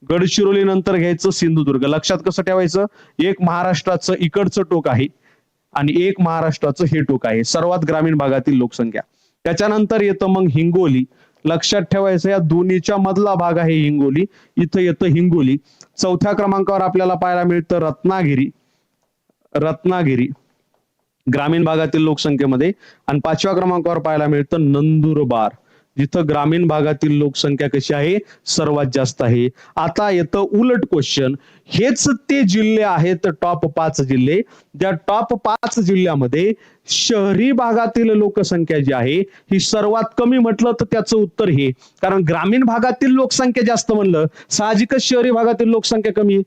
गडचिरोली नंतर घ्यायचं सिंधुदुर्ग. लक्षात कसं ठेवायचं, एक महाराष्ट्राचं इकडचं टोक आहे आणि एक महाराष्ट्राचं हे टोक आहे, सर्वात ग्रामीण भागातील लोकसंख्या. त्याच्यानंतर येतं मग हिंगोली. लक्षात ठेवायचं या दोन्हीच्या मधला भाग आहे हिंगोली, इथं येतं हिंगोली. चौथ्या क्रमांकावर आपल्याला पाहायला मिळतं रत्नागिरी. रत्नागिरी ग्रामीण भागातील लोकसंख्येमध्ये. आणि 5व्या क्रमांकावर पाहायला मिळतं नंदुरबार, जिथं ग्रामीण भागातील लोकसंख्या कशी आहे, सर्वात जास्त आहे. आता येतं उलट क्वेश्चन. हेच ते जिल्हे आहेत टॉप 5 जिल्हे, ज्या टॉप 5 जिल्ह्यामध्ये शहरी भागातील लोकसंख्या जी आहे ही सर्वात कमी म्हटलं तर त्याचं उत्तर हे. कारण ग्रामीण भागातील लोकसंख्या जास्त म्हणलं साहजिकच शहरी भागातील लोकसंख्या कमी आहे.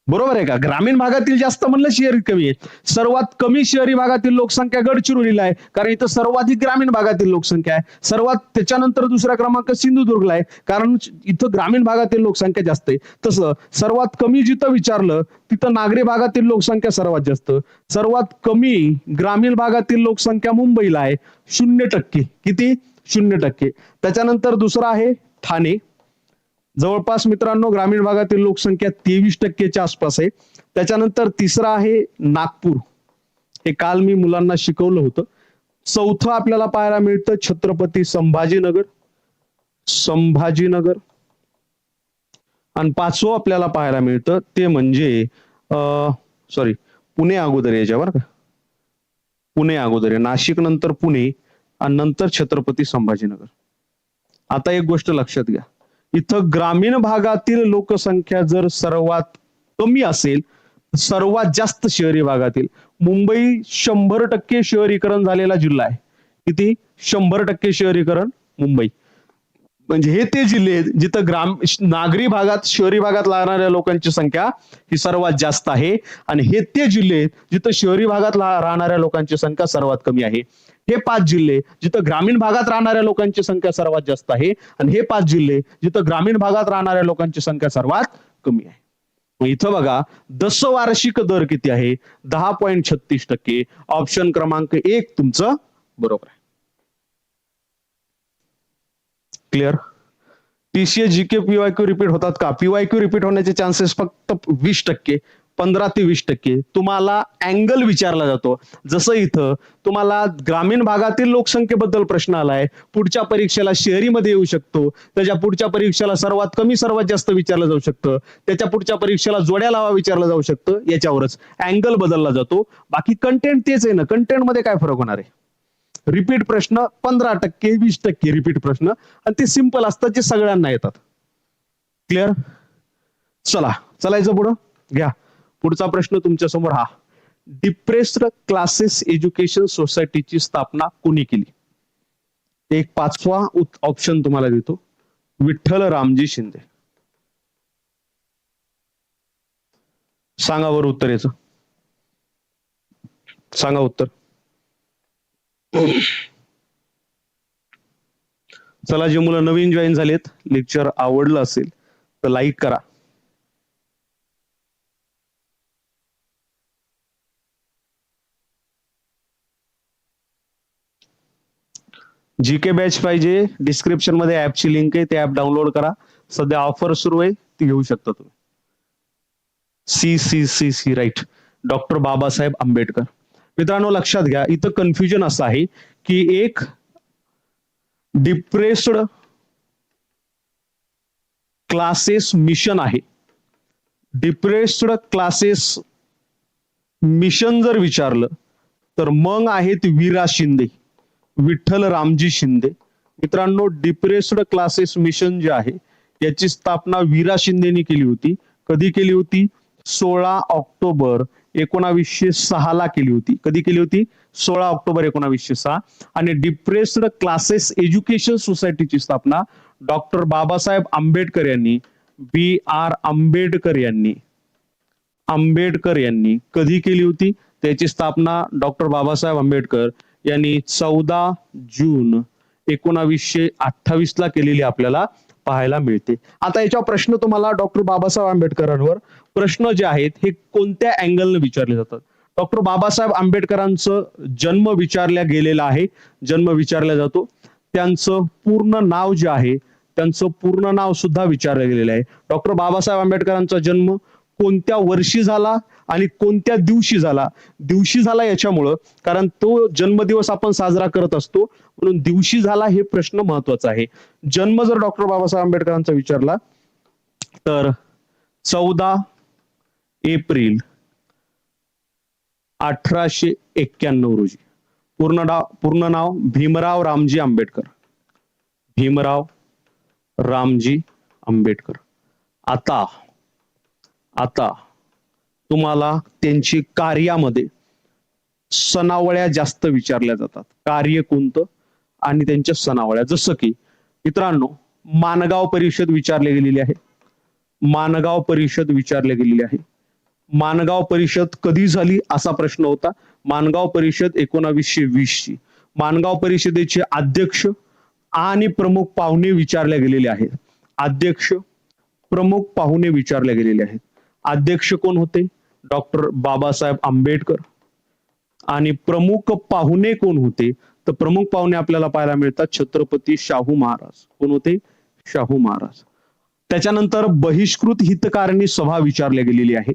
बरोबर आहे का. ग्रामीण भागातील जास्त म्हणलं शहरी कमी आहे. सर्वात कमी शहरी भागातील लोकसंख्या गडचिरोलीला आहे कारण इथं सर्वाधिक ग्रामीण भागातील लोकसंख्या आहे. सर्वात त्याच्यानंतर दुसरा क्रमांक सिंधुदुर्गला आहे कारण इथं ग्रामीण भागातील लोकसंख्या जास्त आहे. तसं सर्वात कमी जिथं विचारलं तिथं नागरी भागातील लोकसंख्या सर्वात जास्त. सर्वात कमी ग्रामीण भागातील लोकसंख्या मुंबईला आहे 0%. किती? 0%. त्याच्यानंतर दुसरा आहे ठाणे. जवळपास मित्रांनो ग्रामीण भागातील लोकसंख्या 23%च्या आसपास आहे. त्याच्यानंतर तिसरा आहे नागपूर. हे काल मी मुलांना शिकवलं होतं. चौथं आपल्याला पाहायला मिळतं छत्रपती संभाजीनगर. संभाजीनगर. आणि 5वं आपल्याला पाहायला मिळतं ते म्हणजे सॉरी पुणे अगोदर याच्यावर का, पुणे अगोदर आहे. नाशिक नंतर पुणे आणि नंतर छत्रपती संभाजीनगर. आता एक गोष्ट लक्षात घ्या, इथं ग्रामीण भागातील लोकसंख्या जर सर्वात कमी असेल, सर्वात जास्त शहरी भागातील. मुंबई 100% शहरीकरण झालेला जिल्हा आहे. किती? 100% शहरीकरण मुंबई. म्हणजे हे ते जिल्हे आहेत जिथं नागरी भागात शहरी भागात राहणाऱ्या लोकांची संख्या ही सर्वात जास्त आहे आणि हे ते जिल्हे आहेत जिथं शहरी भागात राहणाऱ्या लोकांची संख्या सर्वात कमी आहे. हे 5 जिल्हे जिथं ग्रामीण भागात राहणाऱ्या लोकांची संख्या सर्वात जास्त आहे आणि हे 5 जिल्हे जिथं ग्रामीण भागात राहणाऱ्या लोकांची संख्या सर्वात कमी आहे. इथं बघा दशवार्षिक दर किती आहे, 10.36%. ऑप्शन क्रमांक 1 तुमचं बरोबर आहे. Clear. TCA GK PYQ repeat होतात का? PYQ रिपीट होण्याचे चान्सेस फक्त 20%, 15 ते 20%. तुम्हाला अँगल विचारला जातो. जसं इथं तुम्हाला ग्रामीण भागातील लोकसंख्येबद्दल प्रश्न आलाय, पुढच्या परीक्षेला शहरीमध्ये येऊ शकतो, त्याच्या पुढच्या परीक्षेला सर्वात कमी सर्वात जास्त विचारलं जाऊ शकतं, त्याच्या पुढच्या परीक्षेला जोड्या लावा विचारलं जाऊ शकतं. याच्यावरच अँगल बदलला जातो. बाकी कंटेंट तेच आहे ना, कंटेंट मध्ये काय फरक होणार आहे. रिपीट प्रश्न 15%, 20% रिपीट प्रश्न आणि ते सिंपल असतात जे सगळ्यांना येतात. क्लिअर. चला चलायचं पुढं. घ्या पुढचा प्रश्न तुमच्या समोर हा. डिप्रेस्ड क्लासेस एज्युकेशन सोसायटीची स्थापना कोणी केली? एक 5वा ऑप्शन तुम्हाला देतो, विठ्ठल रामजी शिंदे. सांगा बरं उत्तर याचं. सांगा उत्तर. चला, जे मुलं नवीन जॉईन झालेत, लेक्चर आवडलं असेल तर लाईक करा. जी के बॅच पाहिजे, डिस्क्रिप्शन मध्ये ऍपची लिंक आहे, ते ऍप डाउनलोड करा. सध्या ऑफर सुरू आहे, ती घेऊ शकता तुम्ही. See right, doctor Babasaheb Ambedkar. मित्रांनो लक्षात घ्या, इथं कन्फ्युजन असं आहे की एक डिप्रेस्ड क्लासेस मिशन आहे. डिप्रेस्ड क्लासेस मिशन जर विचारलं तर मग आहेत वीरा शिंदे, विठ्ठल रामजी शिंदे. मित्रांनो, डिप्रेस्ड क्लासेस मिशन जे आहे याची स्थापना वीरा शिंदेनी केली होती. कधी केली होती? 16 ऑक्टोबर 1906 ला केली होती. कधी केली होती? 16 ऑक्टोबर 1906. आणि डिप्रेस्ड क्लासेस एज्युकेशन सोसायटीची स्थापना डॉक्टर बाबासाहेब आंबेडकर यांनी, आंबेडकर यांनी कधी केली होती? त्याची स्थापना डॉक्टर बाबासाहेब आंबेडकर यांनी 14 जून 1928 ला केलेली आपल्याला पाहायला मिळते. आता याच्या प्रश्न तुम्हाला डॉक्टर बाबासाहेब आंबेडकरांवर प्रश्न जे आहेत हे कोणत्या अँगलने विचारले जातात? डॉक्टर बाबासाहेब आंबेडकरांचं जन्म विचारला गेलेला आहे, जन्म विचारला जातो. त्यांचं पूर्ण नाव जे आहे, त्यांचं पूर्ण नाव सुद्धा विचारलं गेलेलं आहे. डॉक्टर बाबासाहेब आंबेडकरांचा जन्म कोणत्या वर्षी झाला आणि कोणत्या दिवशी झाला याच्यामुळं, कारण तो जन्मदिवस आपण साजरा करत असतो म्हणून दिवशी झाला हे प्रश्न महत्वाचा आहे. जन्म जर डॉक्टर बाबासाहेब आंबेडकरांचा विचारला तर 14 एप्रिल 1891 रोजी. पूर्ण नाव भीमराव रामजी आंबेडकर. भीमराव रामजी आंबेडकर. आता तुम्हाला त्यांची कार्यामध्ये सनावळ्या जास्त विचारल्या जातात. कार्य कोणतं आणि त्यांच्या सनावळ्या, जसं की मित्रांनो माणगाव परिषद विचारली गेलेली आहे. माणगाव परिषद विचारली गेलेली आहे. माणगाव परिषद कधी झाली असा प्रश्न होता. माणगाव परिषद 1920 ची. माणगाव परिषदेचे अध्यक्ष आणि प्रमुख पाहुणे विचारले गेलेले आहेत. अध्यक्ष, प्रमुख पाहुणे विचारले गेलेले आहेत. अध्यक्ष कोण होते? डॉक्टर बाबासाहेब आंबेडकर. आणि प्रमुख पाहुणे कोण होते? तर प्रमुख पाहुणे आपल्याला पाहायला मिळतात छत्रपती शाहू महाराज. कोण होते? शाहू महाराज. त्याच्यानंतर बहिष्कृत हितकारणी सभा विचारली गेलेली आहे.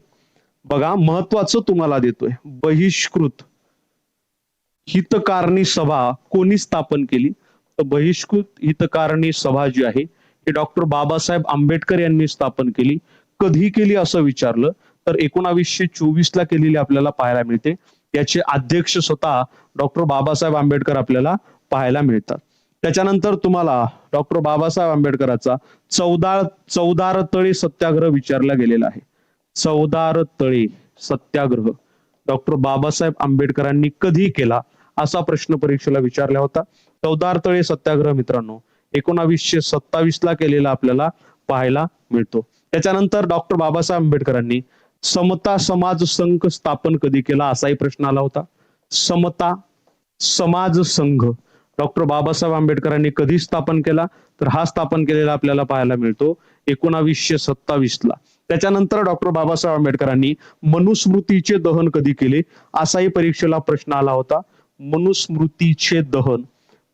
बघा, महत्वाचं तुम्हाला देतोय. बहिष्कृत हितकारणी सभा कोणी स्थापन केली? तर बहिष्कृत हितकारणी सभा जी आहे ही डॉक्टर बाबासाहेब आंबेडकर यांनी स्थापन केली. कधी केली असं विचारलं तर 1924 ला केलेली आपल्याला पाहायला मिळते. याचे अध्यक्ष स्वतः डॉक्टर बाबासाहेब आंबेडकर आपल्याला पाहायला मिळतात. त्याच्यानंतर तुम्हाला डॉक्टर बाबासाहेब आंबेडकरांचा चौदार तळे सत्याग्रह विचारला गेलेला आहे. चौदार तळे सत्याग्रह डॉक्टर बाबासाहेब आंबेडकरांनी कधी केला असा प्रश्न परीक्षेला विचारला होता. चौदार तळे सत्याग्रह मित्रांनो 1927 ला केलेला आपल्याला पाहायला मिळतो. त्याच्यानंतर डॉक्टर बाबासाहेब आंबेडकरांनी समता समाज संघ स्थापन कधी केला असाही प्रश्न आला होता. समता समाज संघ डॉक्टर बाबासाहेब आंबेडकरांनी कधी स्थापन केला? तर हा स्थापन केलेला आपल्याला पाहायला मिळतो 1927 ला. त्याच्यानंतर डॉक्टर बाबासाहेब आंबेडकरांनी मनुस्मृतीचे दहन कधी केले असाही परीक्षेला प्रश्न आला होता. मनुस्मृतीचे दहन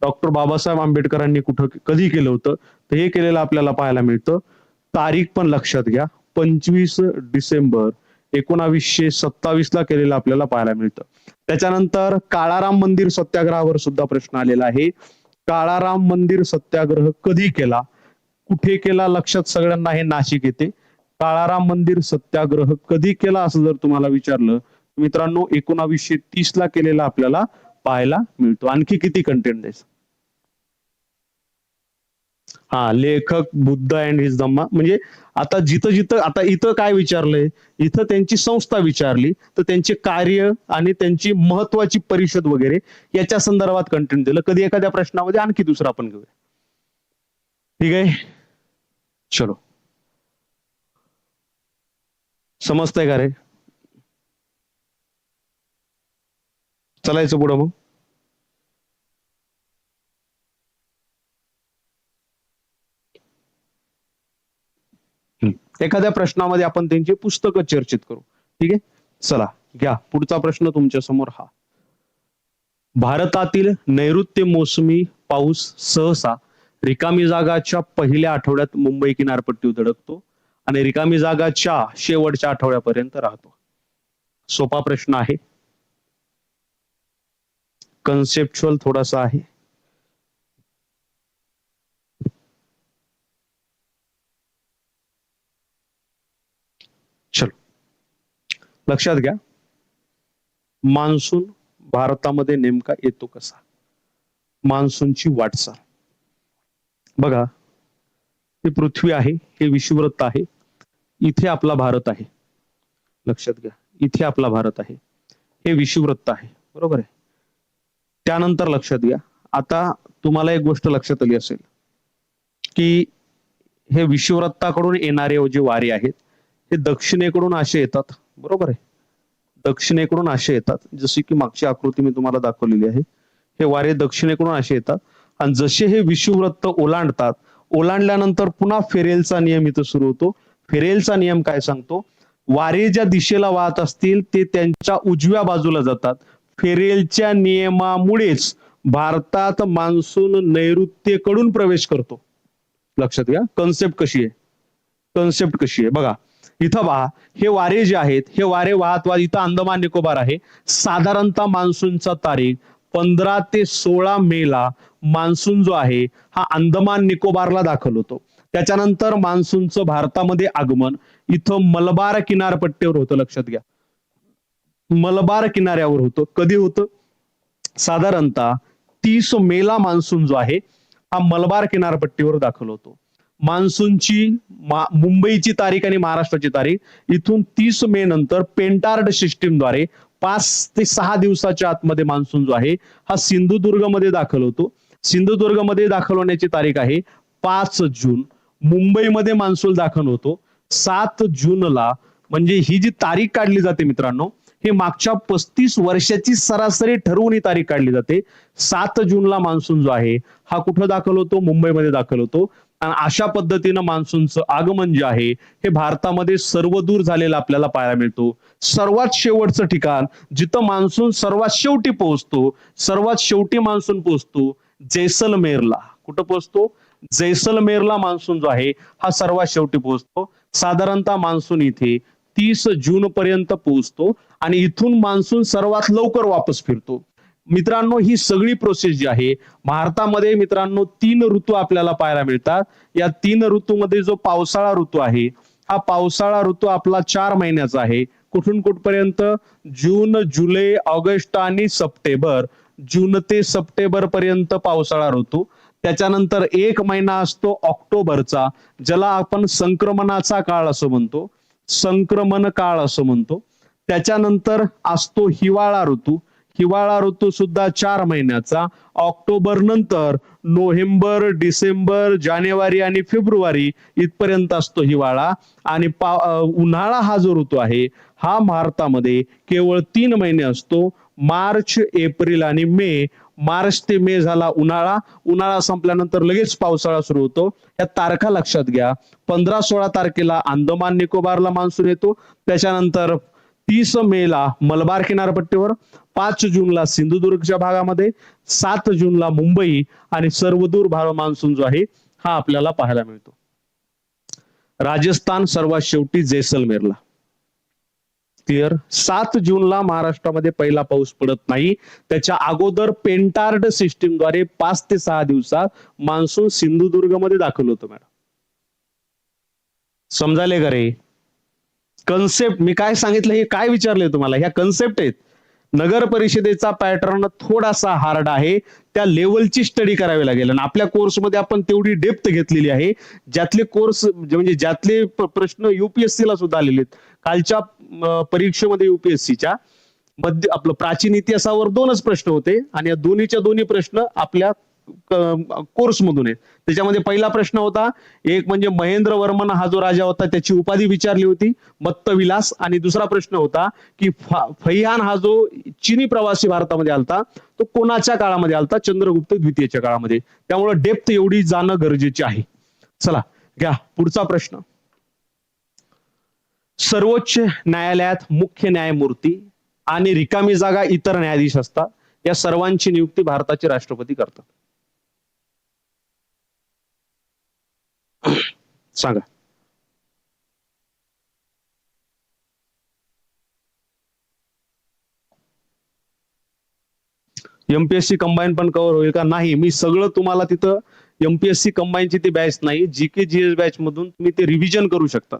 डॉक्टर बाबासाहेब आंबेडकरांनी कधी केलं होतं? तर हे केलेलं आपल्याला पाहायला मिळतं. तारीख पण लक्षात घ्या, 25 डिसेंबर 1927 ला केलेलं आपल्याला पाहायला मिळतं. त्याच्यानंतर काळाराम मंदिर सत्याग्रहावर सुद्धा प्रश्न आलेला आहे. काळाराम मंदिर सत्याग्रह कधी केला, कुठे केला? लक्षात सगळ्यांना हे नाशिक येते. काळाराम मंदिर सत्याग्रह कधी केला असं जर तुम्हाला विचारलं मित्रांनो 1930 ला केलेला आपल्याला पाहायला मिळतो. आणखी किती कंटेंट द्यायचं? हा, लेखक बुद्ध अँड हिज धम्मा. म्हणजे आता जिथं जिथं आता इथं काय विचारलंय, इथं त्यांची संस्था विचारली तर त्यांचे कार्य आणि त्यांची महत्वाची परिषद वगैरे याच्या संदर्भात कंटेंट दिलं. कधी एखाद्या प्रश्नामध्ये आणखी दुसरा आपण घेऊया. ठीक आहे, चलो, समजतंय का रे? चलायचं पुढं मग. एखाद्या प्रश्नामध्ये आपण त्यांची पुस्तकं चर्चित करू. ठीक आहे, चला घ्या पुढचा प्रश्न तुमच्या समोर हा. भारतातील नैऋत्य मोसमी पाऊस सहसा रिकामी जागाच्या पहिल्या आठवड्यात मुंबई किनारपट्टीवर धडकतो आणि रिकामी जागाच्या शेवटच्या आठवड्यापर्यंत राहतो. सोपा प्रश्न आहे, कन्सेप्च्युअल थोडासा आहे. चलो लक्षात घ्या, मान्सून भारतामध्ये नेमका येतो कसा, मान्सूनची वाटचाल बघा. ही पृथ्वी आहे, हे विषुववृत्त आहे, इथे आपला भारत आहे. लक्षात घ्या, इथे आपला भारत आहे, हे विषुववृत्त आहे, बरोबर आहे. त्यानंतर लक्षात घ्या, आता तुम्हाला एक गोष्ट लक्षात आली असेल की हे विषुववृत्ताकडून येणारे जे वारे आहेत हे दक्षिणेकडून असे येतात, बरोबर आहे. दक्षिणेकडून असे येतात, जशी की मागची आकृती मी तुम्हाला दाखवलेली आहे. हे वारे दक्षिणेकडून असे येतात आणि जसे हे विषुववृत्त ओलांडतात, ओलांडल्यानंतर पुन्हा फेरेलचा नियम इथं सुरू होतो. फेरेलचा नियम काय सांगतो, वारे ज्या दिशेला वाहत असतील ते त्यांच्या उजव्या बाजूला जातात. फेरेलच्या नियमामुळेच भारतात मान्सून नैऋत्येकडून प्रवेश करतो. लक्षात घ्या कन्सेप्ट कशी आहे, कन्सेप्ट कशी आहे बघा. इथं पहा, हे वारे जे आहेत हे वारे वाहत वाहत इथं अंदमान निकोबार आहे. साधारणतः मान्सूनचा तारीख 15 ते 16 मे ला मान्सून जो आहे हा अंदमान निकोबारला दाखल होतो. त्याच्यानंतर मान्सूनचं भारतामध्ये आगमन इथं मलबार किनारपट्टीवर होतं. लक्षात घ्या, मलबार किनाऱ्यावर होतं. कधी होतं, साधारणतः 30 मे ला मान्सून जो आहे हा मलबार किनारपट्टीवर दाखल होतो. मान्सूनची मुंबईची तारीख आणि महाराष्ट्राची तारीख इथून 30 मे नंतर पेंटार्ड सिस्टीमद्वारे 5 ते 6 दिवसाच्या आतमध्ये मान्सून जो आहे हा सिंधुदुर्गमध्ये दाखल होतो. सिंधुदुर्गमध्ये दाखल होण्याची तारीख आहे 5 जून. मुंबईमध्ये मान्सून दाखल होतो 7 जूनला. म्हणजे ही जी तारीख काढली जाते मित्रांनो, हे मागच्या 35 वर्षाची सरासरी ठरवून ही तारीख काढली जाते. 7 जूनला मान्सून जो आहे हा कुठं दाखल होतो, मुंबईमध्ये दाखल होतो. आणि अशा पद्धतीनं मान्सूनचं आगमन जे आहे हे भारतामध्ये सर्वदूर झालेलं आपल्याला पाहायला मिळतो. सर्वात शेवटचं ठिकाण जिथं मान्सून सर्वात शेवटी पोहोचतो, सर्वात शेवटी मान्सून पोहोचतो जैसलमेरला. कुठं पोहोचतो, जैसलमेरला मान्सून जो आहे हा सर्वात शेवटी पोहोचतो. साधारणतः मान्सून इथे 30 जून पर्यंत पोहोचतो आणि इथून मान्सून सर्वात लवकर वापस फिरतो. मित्रांनो ही सगळी प्रोसेस जी आहे भारतामध्ये मित्रांनो 3 ऋतू आपल्याला पाहायला मिळतात. या 3 ऋतूमध्ये जो पावसाळा ऋतू आहे हा पावसाळा ऋतू आपला 4 महिन्याचा आहे. कुठून कुठपर्यंत, जून, जुलै, ऑगस्ट आणि सप्टेंबर. जून ते सप्टेंबर पर्यंत पावसाळा ऋतू. त्याच्यानंतर 1 महिना असतो ऑक्टोबरचा, ज्याला आपण संक्रमणाचा काळ असं म्हणतो, संक्रमण काळ असं म्हणतो. त्याच्यानंतर असतो हिवाळा ऋतू. हिवाळा ऋतू सुद्धा 4 महिन्याचा. ऑक्टोबर नंतर नोव्हेंबर, डिसेंबर, जानेवारी आणि फेब्रुवारी इथपर्यंत असतो हिवाळा. आणि उन्हाळा हा जो ऋतू आहे हा भारतामध्ये केवळ 3 महिने असतो, मार्च, एप्रिल आणि मे. मार्च ते मे झाला उन्हाळा. उन्हाळा संपल्यानंतर लगेच पावसाळा सुरू होतो. या तारखा लक्षात घ्या. 15-16 तारखेला अंदमान निकोबारला मान्सून येतो. त्याच्यानंतर 30 मे ला मलबार किनारपट्टीवर, 5 जूनला सिंधुदुर्गच्या भागामध्ये, 7 जूनला मुंबई आणि सर्वदूर मान्सून जो आहे हा आपल्याला पाहायला मिळतो. राजस्थान सर्वात शेवटी जैसलमेरला. क्लिअर. 7 जूनला महाराष्ट्रामध्ये पहिला पाऊस पडत नाही. त्याच्या अगोदर पेंटार्ड सिस्टीमद्वारे 5 ते 6 दिवसात मान्सून सिंधुदुर्गमध्ये दाखल होतो. मॅडम समजायले का रे? कन्सेप्ट मी काय सांगितलं हे काय विचारले तुम्हाला, ह्या कन्सेप्ट आहेत. नगर परिषदेचा पॅटर्न थोडासा हार्ड आहे, त्या लेवलची स्टडी करावी लागेल. आणि आपल्या कोर्समध्ये आपण तेवढी डेप्थ घेतलेली आहे, ज्यातले कोर्स म्हणजे ज्यातले प्रश्न युपीएससी ला सुद्धा आलेले आहेत. कालच्या परीक्षेमध्ये युपीएससीच्या मध्ये आपलं प्राचीन इतिहासावर 2च प्रश्न होते आणि या दोन्हीच्या दोन्ही प्रश्न आपल्या कोर्स मधून आहे. त्याच्यामध्ये पहिला प्रश्न होता एक म्हणजे महेंद्र वर्मन हा जो राजा होता त्याची उपाधी विचारली होती, मत्तविलास. आणि दुसरा प्रश्न होता की फैहान हा जो चीनी प्रवासी भारतामध्ये आलता तो कोणाच्या काळामध्ये आलता, चंद्रगुप्त द्वितीयच्या काळामध्ये. त्यामुळे डेप्थ एवढी जाणं गरजेचे आहे. चला घ्या पुढचा प्रश्न. सर्वोच्च न्यायालयात मुख्य न्यायमूर्ती आणि रिकामी जागा इतर न्यायाधीश असतात. या सर्वांची नियुक्ती भारताचे राष्ट्रपती करतात. सांगा. एमपीएससी कंबाईन पण कव्हर होईल का? नाही. मी सगळं तुम्हाला तिथं एमपीएससी कंबाईनची ती बॅच नाही, जीके जीएस बॅच मधून तुम्ही ते रिव्हिजन करू शकता.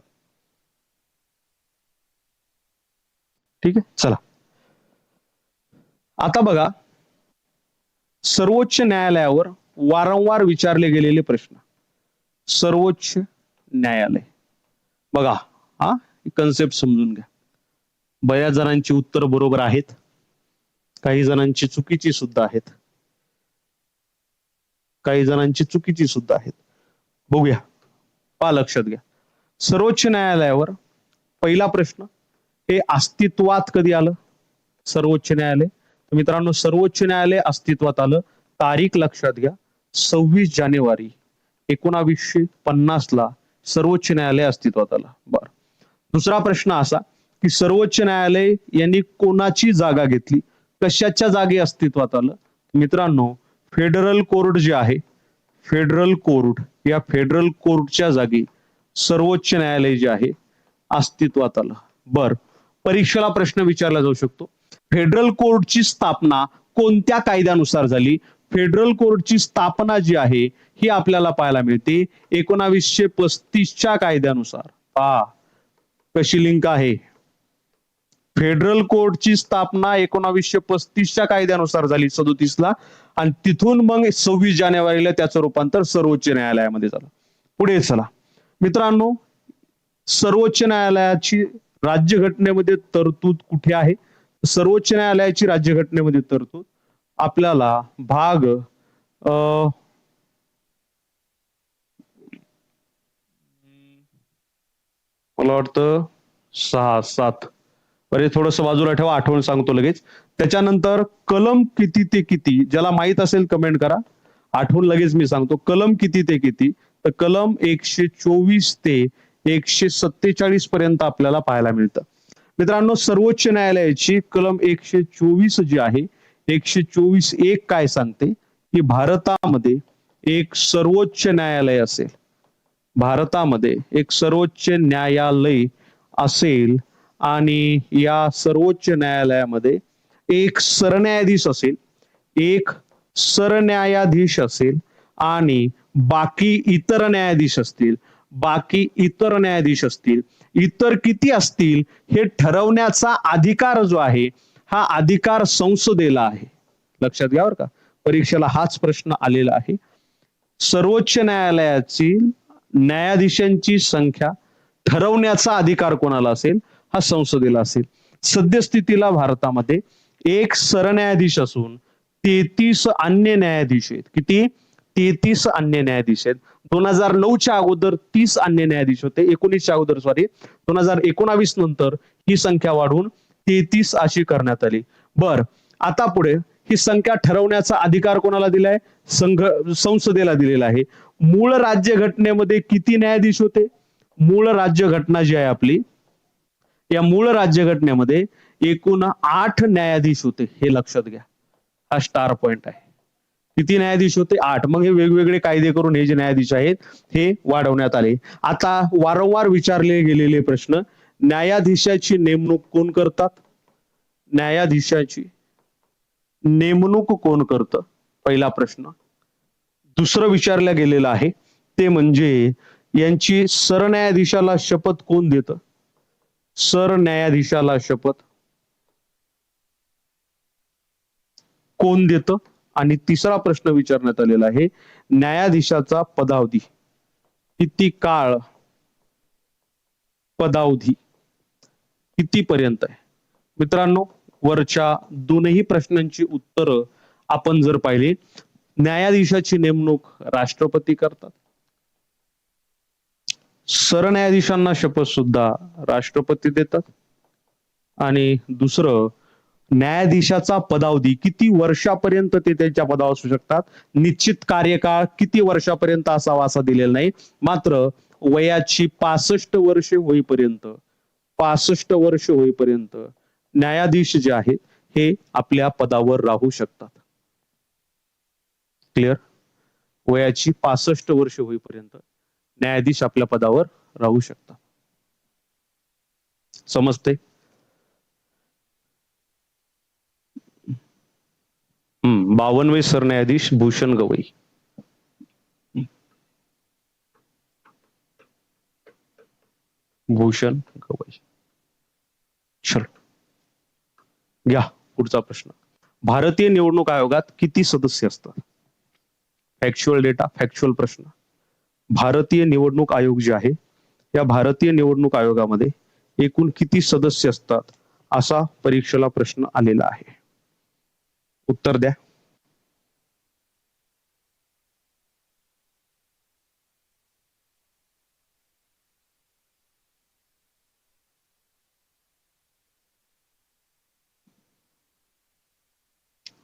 ठीक आहे, चला. आता बघा, सर्वोच्च न्यायालयावर वारंवार विचारले गेलेले प्रश्न. सर्वोच्च न्यायालय बघा, हा कन्सेप्ट समजून घ्या. बऱ्याच जणांची उत्तर बरोबर आहेत, काही जणांची चुकीची सुद्धा आहेत, काही जणांची चुकीची सुद्धा आहेत. बघूया, पहा, लक्षात घ्या. सर्वोच्च न्यायालयावर पहिला प्रश्न, हे अस्तित्वात कधी आलं सर्वोच्च न्यायालय? तर मित्रांनो, सर्वोच्च न्यायालय अस्तित्वात आलं, तारीख लक्षात घ्या, 26 जानेवारी 1950 ला सर्वोच्च न्यायालय अस्तित्वात आलं. बर. दुसरा प्रश्न असा की सर्वोच्च न्यायालय यांनी कोणाची जागा घेतली, कशाच्या जागी अस्तित्वात आलं? मित्रांनो, फेडरल कोर्ट जे आहे, फेडरल कोर्ट, या फेडरल कोर्टच्या जागी सर्वोच्च न्यायालय जे आहे अस्तित्वात आलं. बर. परीक्षेला प्रश्न विचारला जाऊ शकतो, फेडरल कोर्टची स्थापना कोणत्या कायद्यानुसार झाली? फेडरल कोर्टची स्थापना जी आहे ही आपल्याला पाहायला मिळते 1935च्या कायद्यानुसार. पहा कशी लिंक आहे. फेडरल कोर्टची स्थापना 1935च्या कायद्यानुसार झाली 37 ला, आणि तिथून मग 26 जानेवारीला त्याचं रूपांतर सर्वोच्च न्यायालयामध्ये झालं. पुढे चला मित्रांनो, सर्वोच्च न्यायालयाची राज्यघटनेमध्ये तरतूद कुठे आहे? सर्वोच्च न्यायालयाची राज्यघटनेमध्ये तरतूद आपल्याला भाग मला वाटतं 6-7, बरे थोडस बाजूला ठेवा, आठवण सांगतो लगेच. त्याच्यानंतर कलम किती ते किती, ज्याला माहित असेल कमेंट करा, आठवण लगेच मी सांगतो. कलम किती ते किती? तर कलम 124 ते 147 पर्यंत आपल्याला पाहायला मिळतं. मित्रांनो, सर्वोच्च न्यायालयाची कलम 124 जी आहे, 124(1) काय सांगते की भारतामध्ये एक सर्वोच्च न्यायालय असेल, भारतामध्ये एक सर्वोच्च न्यायालय असेल, आणि या सर्वोच्च न्यायालयामध्ये एक सरन्यायाधीश असेल, एक सरन्यायाधीश असेल, आणि बाकी इतर न्यायाधीश असतील, बाकी इतर न्यायाधीश असतील. इतर किती असतील हे ठरवण्याचा अधिकार जो आहे, हा अधिकार संसदेला आहे. लक्षात घ्या बरं का, परीक्षेला हाच प्रश्न आलेला आहे. सर्वोच्च न्यायालयाची न्यायाधीशांची संख्या ठरवण्याचा अधिकार कोणाला असेल? हा संसदेला असेल. सद्यस्थितीला भारतामध्ये एक सरन्यायाधीश असून 33 अन्य न्यायाधीश आहेत. किती? 33 अन्य न्यायाधीश आहेत. 2009च्या अगोदर 30 अन्य न्यायाधीश होते, 19च्या अगोदर, सॉरी, 2019 नंतर ही संख्या वाढून 33 अशी करण्यात आली. बर. आता पुढे, ही संख्या ठरवण्याचा अधिकार कोणाला दिलाय? संसदेला दिलेला आहे. मूळ राज्यघटनेमध्ये किती न्यायाधीश होते? मूळ राज्यघटना जी आहे आपली, या मूळ राज्यघटनेमध्ये एकूण 8 न्यायाधीश होते, हे लक्षात घ्या, हा स्टार पॉइंट आहे. किती न्यायाधीश होते? 8. मग हे वेगवेगळे कायदे करून हे जे न्यायाधीश आहेत हे वाढवण्यात आले. आता वारंवार विचारले गेलेले प्रश्न, न्यायाधीशाची नेमणूक कोण करतात? न्यायाधीशाची नेमणूक कोण करतं? पहिला प्रश्न. दुसरं विचारलं गेलेलं आहे ते म्हणजे यांची सरन्यायाधीशाला शपथ कोण देतं? सरन्यायाधीशाला शपथ कोण देतं? आणि तिसरा प्रश्न विचारण्यात आलेला आहे, न्यायाधीशाचा पदावधी किती काळ, पदावधी किती पर्यंत आहे? मित्रांनो, वरच्या दोनही प्रश्नांची उत्तरं आपण जर पाहिली, न्यायाधीशाची नेमणूक राष्ट्रपती करतात, सरन्यायाधीशांना शपथ सुद्धा राष्ट्रपती देतात, आणि दुसरं, न्यायाधीशाचा पदावधी किती वर्षापर्यंत ते त्यांच्या पदावर असू शकतात. निश्चित कार्यकाळ किती वर्षापर्यंत असावा असा दिलेला नाही, मात्र वयाची 65 वर्षे होईपर्यंत 65 वर्ष होईपर्यंत न्यायाधीश जे आहेत हे आपल्या पदावर राहू शकतात. क्लिअर? वयाची 65 वर्ष होईपर्यंत न्यायाधीश आपल्या पदावर राहू शकतात. समजते? 52वे सरन्यायाधीश भूषण गवई. भूषण गवई. चल घ्या पुढचा प्रश्न. भारतीय निवडणूक आयोगात किती सदस्य असतात? फॅक्च्युअल डेटा, फॅक्च्युअल प्रश्न. भारतीय निवडणूक आयोग जे आहे या भारतीय निवडणूक आयोगामध्ये एकूण किती सदस्य असतात असा परीक्षेला प्रश्न आलेला आहे. उत्तर द्या.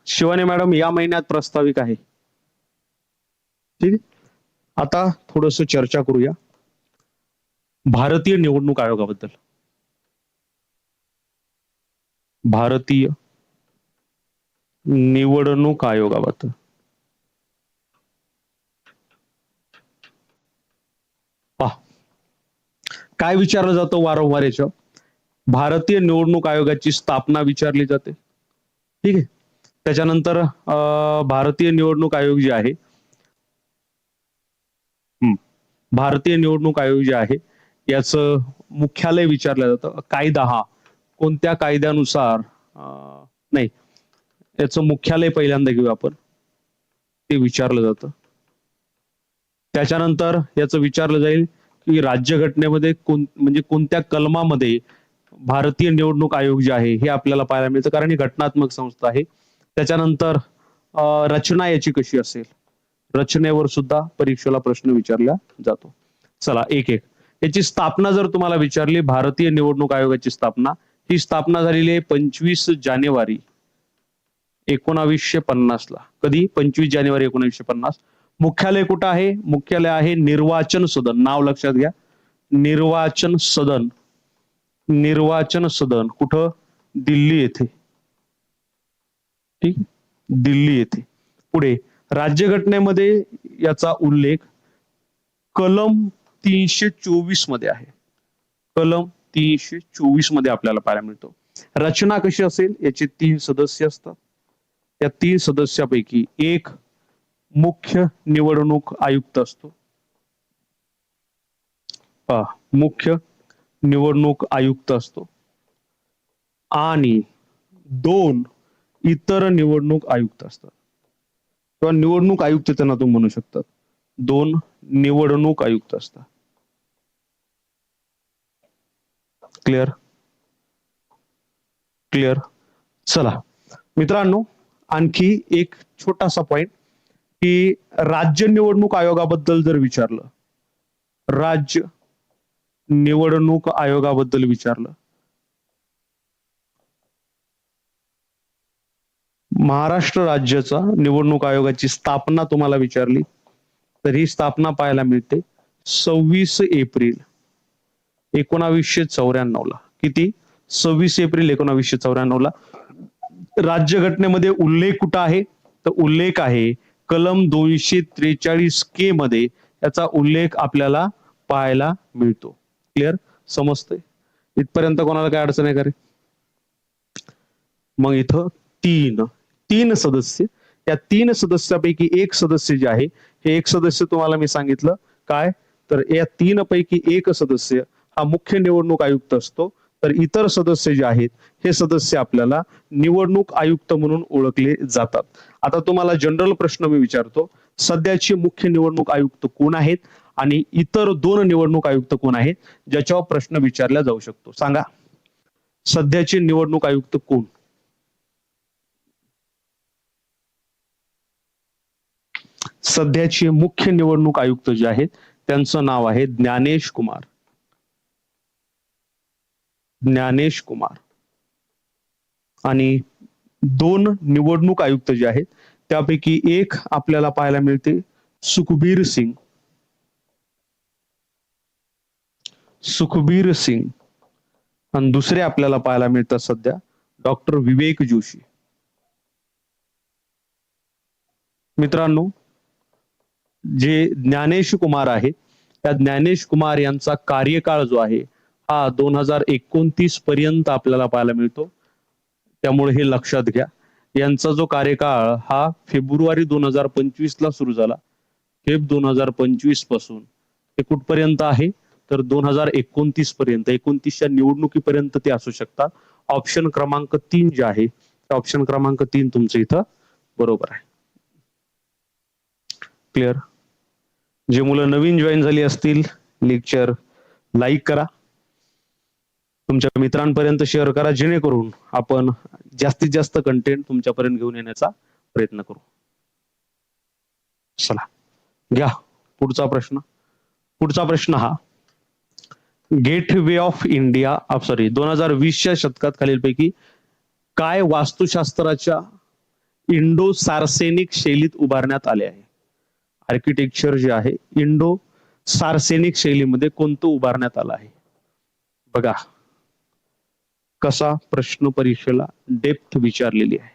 शिवानी मॅडम या महिन्यात प्रास्ताविक आहे. ठीक आहे. आता थोडस चर्चा करूया भारतीय निवडणूक आयोगाबद्दल. भारतीय निवडणूक आयोगाबद्दल. पहा काय विचारलं जातं वारंवार याच्या. भारतीय निवडणूक आयोगाची स्थापना विचारली जाते. ठीक आहे. त्याच्यानंतर भारतीय निवडणूक आयोग जे आहे भारतीय निवडणूक आयोग जे आहे याचं मुख्यालय विचारलं जातं. कायदा हा कोणत्या कायद्यानुसार नाही याचं मुख्यालय पहिल्यांदा घेऊ आपण. ते विचारलं जातं. त्याच्यानंतर याचं विचारलं जाईल की राज्यघटनेमध्ये म्हणजे कोणत्या कलमामध्ये भारतीय निवडणूक आयोग जे आहे हे आपल्याला पाहायला मिळतं कारण ही घटनात्मक संस्था आहे. त्याच्यानंतर रचना याची कशी असेल रचनेवर सुद्धा परीक्षेला प्रश्न विचारला जातो. चला एक एक. याची स्थापना जर तुम्हाला विचारली भारतीय निवडणूक आयोगाची स्थापना ही स्थापना झालेली आहे 25 जानेवारी 1950 ला. कधी? 25 जानेवारी 1950. मुख्यालय कुठं आहे? मुख्यालय आहे निर्वाचन सदन. नाव लक्षात घ्या. निर्वाचन सदन. निर्वाचन सदन कुठं? दिल्ली येथे. ठीक. दिल्ली येथे. पुढे राज्यघटनेमध्ये याचा उल्लेख कलम 324 मध्ये आहे. कलम 324 मध्ये आपल्याला पाहायला मिळतो. रचना कशी असेल? याचे 3 सदस्य असतात. या 3 सदस्यापैकी एक मुख्य निवडणूक आयुक्त असतो. मुख्य निवडणूक आयुक्त असतो आणि 2 इतर निवडणूक आयुक्त असतात किंवा निवडणूक आयुक्त त्यांना तुम्ही म्हणू शकतात. 2 निवडणूक आयुक्त असतात. क्लिअर? क्लिअर. चला मित्रांनो आणखी एक छोटासा पॉइंट की राज्य निवडणूक आयोगाबद्दल जर विचारलं राज्य निवडणूक आयोगाबद्दल विचारलं महाराष्ट्र राज्याचा निवडणूक आयोगाची स्थापना तुम्हाला विचारली तर ही स्थापना पाहायला मिळते 26 एप्रिल 1994 ला. किती? 26 एप्रिल 1994 ला. राज्यघटनेमध्ये उल्लेख कुठं आहे? तर उल्लेख आहे कलम 243 के मध्ये याचा उल्लेख आपल्याला पाहायला मिळतो. क्लिअर? समजतंय? इथपर्यंत कोणाला काय अडचण आहे का रे? मग इथं 3 सदस्य. या 3 सदस्यापैकी एक सदस्य जे आहे हे एक सदस्य तुम्हाला मी सांगितलं काय तर या 3 पैकी एक सदस्य हा मुख्य निवडणूक आयुक्त असतो. तर इतर सदस्य जे आहेत हे सदस्य आपल्याला निवडणूक आयुक्त म्हणून ओळखले जातात. आता तुम्हाला जनरल प्रश्न मी विचारतो सध्याचे मुख्य निवडणूक आयुक्त कोण आहेत आणि इतर 2 निवडणूक आयुक्त कोण आहेत ज्याच्यावर प्रश्न विचारला जाऊ शकतो. सांगा सध्याचे निवडणूक आयुक्त कोण? सध्याचे मुख्य निवडणूक आयुक्त जे आहेत त्यांचं नाव आहे ज्ञानेश कुमार. ज्ञानेश कुमार. आणि 2 निवडणूक आयुक्त जे आहेत त्यापैकी एक आपल्याला पाहायला मिळते सुखबीर सिंग. सुखबीर सिंग आणि दुसरे आपल्याला पाहायला मिळतात सध्या डॉक्टर विवेक जोशी. मित्रांनो, जे ज्ञानेश कुमार आहे त्या ज्ञानेश कुमार यांचा कार्यकाळ जो आहे हा 2029 पर्यंत आपल्याला पाहायला मिळतो. त्यामुळे हे लक्षात घ्या. यांचा जो कार्यकाळ हा फेब्रुवारी 2025 ला सुरू झाला. फेब 2025 पासून ते कुठपर्यंत आहे तर 2029 पर्यंत, 29च्या निवडणुकीपर्यंत ते असू शकतात. ऑप्शन क्रमांक 3 जे आहे ऑप्शन क्रमांक 3 तुमचं इथं बरोबर आहे. क्लिअर. जे मुलं नवीन जॉईन झाली असतील लेक्चर लाईक करा, तुमच्या मित्रांपर्यंत शेअर करा, जेणेकरून आपण जास्तीत जास्त कंटेंट तुमच्यापर्यंत घेऊन येण्याचा प्रयत्न करू. चला घ्या पुढचा प्रश्न. पुढचा प्रश्न हा गेट वे ऑफ इंडिया 2020च्या शतकात खालीलपैकी काय वास्तुशास्त्राच्या इंडो सार्सेनिक शैलीत उभारण्यात आले आहे. आर्किटेक्चर जे आहे इंडो सार्सेनिक शैलीमध्ये कोणतं उभारण्यात आलं आहे. बघा कसा प्रश्न परीक्षेला डेप्थ विचारलेली आहे.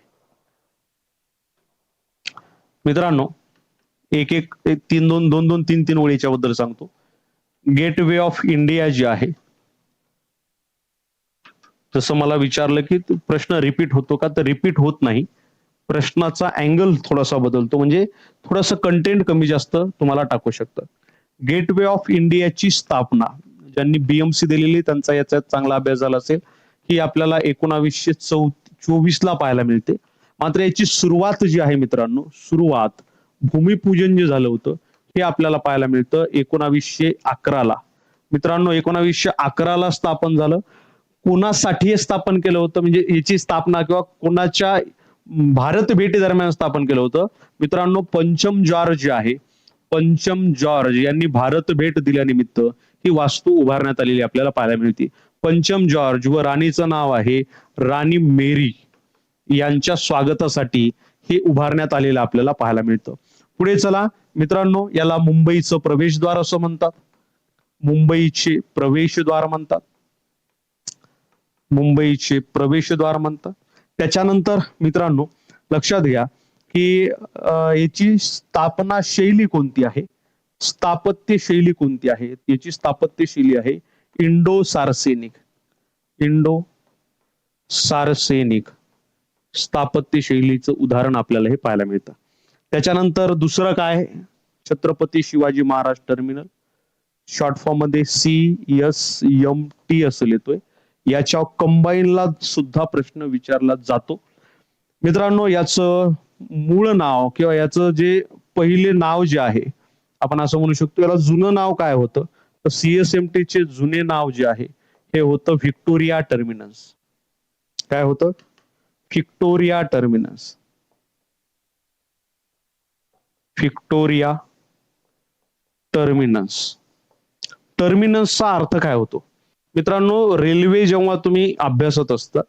मित्रांनो, एक एक तीन दोन तीन ओळीच्या बद्दल सांगतो. गेट वे ऑफ इंडिया जे आहे, जसं मला विचारलं की प्रश्न रिपीट होतो का, तर रिपीट होत नाही. प्रश्नाचा अँगल थोडासा बदलतो, म्हणजे थोडंसं कंटेंट कमी जास्त तुम्हाला टाकू शकतं. गेट वे ऑफ इंडियाची स्थापना ज्यांनी बीएमसी दिलेली त्यांचा याच्यात चांगला अभ्यास झाला असेल, ही आपल्याला 1924 ला पाहायला मिळते. मात्र याची सुरुवात जी आहे मित्रांनो, सुरुवात भूमिपूजन जे झालं होतं हे आपल्याला पाहायला मिळतं 1911 ला. मित्रांनो 1911 ला स्थापन झालं. कोणासाठी हे स्थापन केलं होतं, म्हणजे याची स्थापना किंवा कोणाच्या भारत भेटी दरम्यान स्थापन केलं होतं. मित्रांनो पंचम जॉर्ज जे आहे, पंचम जॉर्ज यांनी भारत भेट दिल्यानिमित्त ही वास्तू उभारण्यात आलेली आपल्याला पाहायला मिळते. पंचम जॉर्ज व राणीचं नाव आहे राणी मेरी यांच्या स्वागतासाठी हे उभारण्यात आलेलं आपल्याला पाहायला मिळतं. पुढे चला मित्रांनो, याला मुंबईचं प्रवेशद्वार असं म्हणतात. मुंबईचे प्रवेशद्वार म्हणतात. मुंबईचे प्रवेशद्वार म्हणतात. त्याच्यानंतर मित्रांनो लक्षात घ्या की याची स्थापना शैली कोणती आहे, स्थापत्य शैली कोणती आहे. याची स्थापत्य शैली आहे इंडो सार्सेनिक. इंडो सार्सेनिक स्थापत्य शैलीचं उदाहरण आपल्याला हे पाहायला मिळतं. त्याच्यानंतर दुसरं काय, Chhatrapati Shivaji Maharaj terminal, short form मध्ये CSMT असं लिहितोय. याच्या कंबाईनला सुद्धा प्रश्न विचारला जातो. मित्रांनो याचं मूळ नाव किंवा याचं जे पहिले नाव जे आहे, आपण असं म्हणू शकतो याला जुनं नाव काय होतं, तर CSMT चे जुने नाव जे आहे हे होतं व्हिक्टोरिया टर्मिनस. काय होतं, व्हिक्टोरिया टर्मिनस. Victoria Terminus. टर्मिनसचा अर्थ काय होतो मित्रांनो, रेल्वे जेव्हा तुम्ही अभ्यासत असता,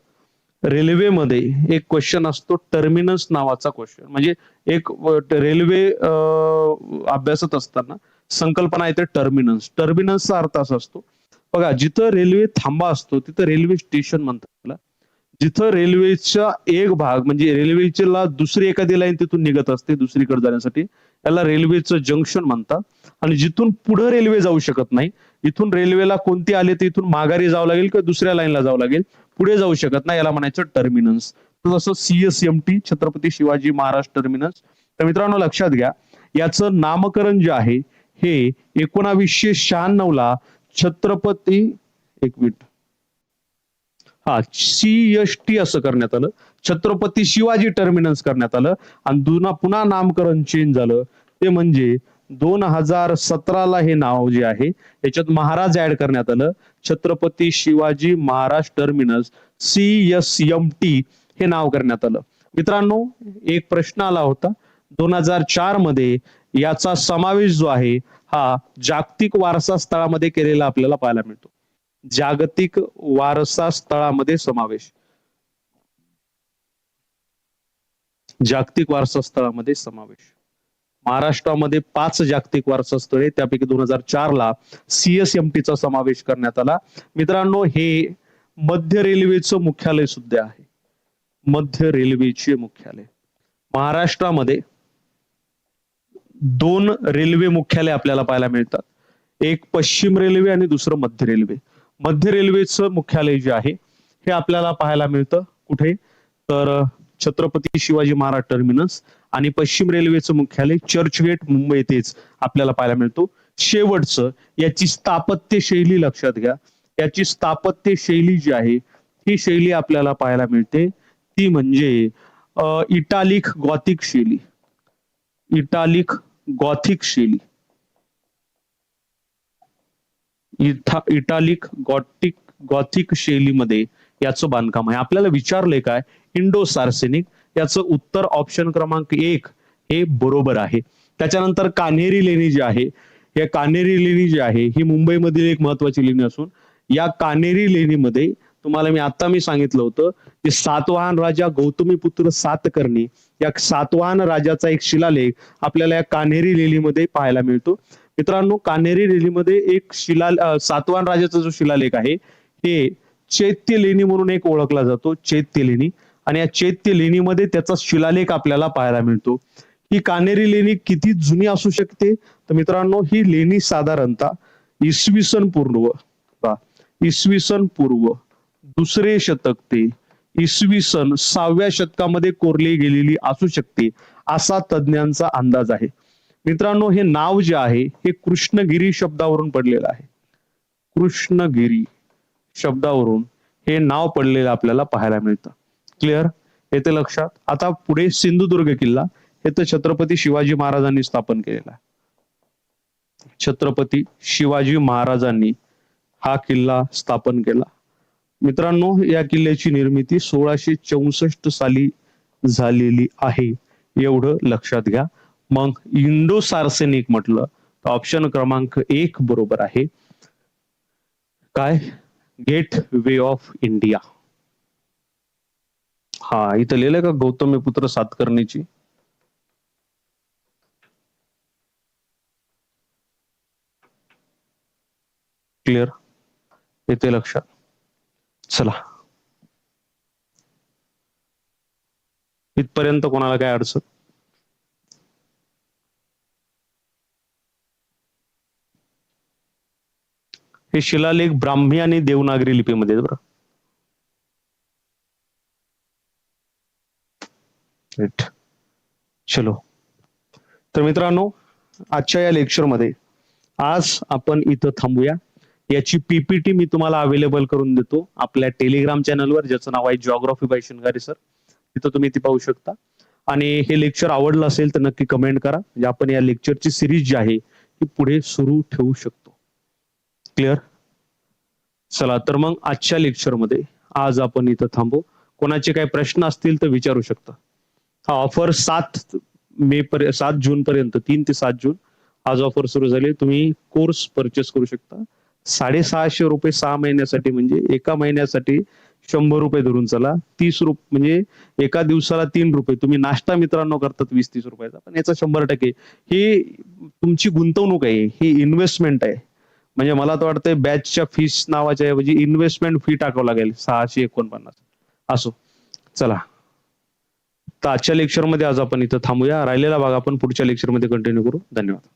रेल्वेमध्ये एक क्वेश्चन असतो टर्मिनस नावाचा क्वेश्चन. म्हणजे एक रेल्वे अभ्यासत असताना संकल्पना येते टर्मिनस. टर्मिनसचा अर्थ असा असतो, बघा जिथं रेल्वे थांबा असतो तिथं रेल्वे स्टेशन म्हणतात त्याला. जिथं रेल्वेचा एक भाग म्हणजे रेल्वेला दुसरी एखादी लाईन तिथून निघत असते दुसरीकडे जाण्यासाठी, त्याला रेल्वेचं जंक्शन म्हणतात. आणि जिथून पुढे रेल्वे जाऊ शकत नाही, इथून रेल्वेला कोणती आली तर इथून माघारी जावं लागेल किंवा दुसऱ्या लाईनला जावं लागेल, पुढे जाऊ शकत नाही, याला म्हणायचं टर्मिनस. जसं CSMT छत्रपती शिवाजी महाराज टर्मिनस. तर मित्रांनो लक्षात घ्या, याचं नामकरण जे आहे हे 1996 ला छत्रपती CST असं करण्यात आलं, छत्रपती शिवाजी टर्मिनस करण्यात आलं. आणि पुन्हा नामकरण चेंज झालं, ते म्हणजे 2017 ला हे नाव जे आहे याच्यात महाराज ऍड करण्यात आलं, छत्रपती शिवाजी महाराज टर्मिनस CSMT हे नाव करण्यात आलं. मित्रांनो एक प्रश्न आला होता 2004 मध्ये, याचा समावेश जो आहे हा जागतिक वारसा स्थळामध्ये केलेला आपल्याला पाहायला मिळतो. जागतिक वारसा स्थळामध्ये समावेश, जागतिक वारसा स्थळामध्ये समावेश. महाराष्ट्रामध्ये 5 जागतिक वारसा स्थळे, त्यापैकी 2004 ला CSMT चा समावेश करण्यात आला. मित्रांनो हे मध्य रेल्वेचं मुख्यालय सुद्धा आहे. मध्य रेल्वेचे मुख्यालय. महाराष्ट्रामध्ये दोन रेल्वे मुख्यालय आपल्याला पाहायला मिळतात. एक पश्चिम रेल्वे आणि दुसरं मध्य रेल्वे. मध्य रेल्वेचं मुख्यालय जे आहे हे आपल्याला पाहायला मिळतं कुठे, तर छत्रपती शिवाजी महाराज टर्मिनस, आणि पश्चिम रेल्वेचं मुख्यालय चर्चगेट मुंबई येथेच आपल्याला पाहायला मिळतो. शेवटचं, याची स्थापत्य शैली लक्षात घ्या. याची स्थापत्य शैली जी आहे ही शैली आपल्याला पाहायला मिळते ती म्हणजे इटालिक गॉथिक शैली. इटालिक गॉथिक शैली. इटालिक गॉथिक शैलीमध्ये याचं बांधकाम आहे. आपल्याला विचारलंय काय, इंडो सार्सेनिक. याचं उत्तर ऑप्शन क्रमांक 1 हे बरोबर आहे. त्याच्यानंतर कान्हेरी लेणी जी आहे, या कान्हेरी लेणी जी आहे ही मुंबईमधील एक महत्वाची लेणी असून या कान्हेरी लेणीमध्ये तुम्हाला मी सांगितलं होतं की सातवाहन राजा गौतमीपुत्र सातकर्णी या सातवाहन राजाचा एक शिलालेख आपल्याला या कान्हेरी लेणीमध्ये पाहायला मिळतो. मित्रांनो, कान्हेरी लेणीमध्ये एक सातवाहन राजाचा जो शिलालेख आहे हे चैत्य लेणी म्हणून एक ओळखला जातो, चैत्य लेणी. आणि या चैत्य लेणीमध्ये त्याचा शिलालेख आपल्याला पाहायला मिळतो. ही कान्हेरी लेणी किती जुनी असू शकते, तर मित्रांनो ही लेणी साधारणतः इसवी सन पूर्व 2रे शतक ते इसवी सन 6व्या शतकामध्ये कोरली गेलेली असू शकते असा तज्ञांचा अंदाज आहे. मित्रांनो, हे नाव जे आहे हे कृष्णगिरी शब्दावरून पडलेलं आहे. कृष्णगिरी शब्दावरून हे नाव पडलेलं आपल्याला पाहायला मिळतं. क्लिअर, येते लक्षात. आता पुढे सिंधुदुर्ग किल्ला, हे तर छत्रपती शिवाजी महाराजांनी स्थापन केलेला आहे. छत्रपती शिवाजी महाराजांनी हा किल्ला स्थापन केला. मित्रांनो, या किल्ल्याची निर्मिती 1664 साली झालेली आहे, एवढं लक्षात घ्या. मग इंडो सार्सेनिक म्हटलं तर ऑप्शन क्रमांक 1 बरोबर आहे. काय, गेट वे ऑफ इंडिया. हा, इथं लिहिलंय का गौतमीपुत्र सातकर्णीची. क्लिअर, येते लक्षात. चला, इथपर्यंत कोणाला काय अडचण. हे शिलालेख ब्राह्मी आणि देवनागरी लिपीमध्ये बरं. राईट, चलो. तर मित्रांनो, आजच्या या लेक्चरमध्ये आज आपण इथं थांबूया. याची पीपीटी मी तुम्हाला अवेलेबल करून देतो आपल्या टेलिग्राम चॅनलवर, ज्याचं नाव आहे जिओग्राफी बाय शिंगारे सर. तिथं तुम्ही ती पाहू शकता. आणि हे लेक्चर आवडलं असेल तर नक्की कमेंट करा, म्हणजे आपण या लेक्चरची सिरीज जी आहे ती पुढे सुरू ठेवू शकतो. क्लिअर. चला, तर मग आजच्या लेक्चरमध्ये आज आपण इथं थांबू. कोणाचे काही प्रश्न असतील तर विचारू शकता. हा ऑफर 7 जून पर्यंत, 3 ते 7 जून आज ऑफर सुरू झाली. तुम्ही कोर्स परचेस करू शकता. 650 रुपये 6 महिन्यासाठी, म्हणजे एका महिन्यासाठी 100 रुपये धरून चला. 30 रुपये म्हणजे एका दिवसाला 3 रुपये. तुम्ही नाश्ता मित्रांनो करतात 20-30 रुपयाचा, पण याचा 100% ही तुमची गुंतवणूक आहे, ही इन्व्हेस्टमेंट आहे. म्हणजे मला तर वाटतंय बॅचच्या फीस नावाच्या ऐवजी इन्व्हेस्टमेंट फी टाकावं लागेल 649. असो, चला. तर आजच्या लेक्चरमध्ये आज आपण इथं थांबूया. राहिलेला भाग आपण पुढच्या लेक्चरमध्ये कंटिन्यू करू. धन्यवाद.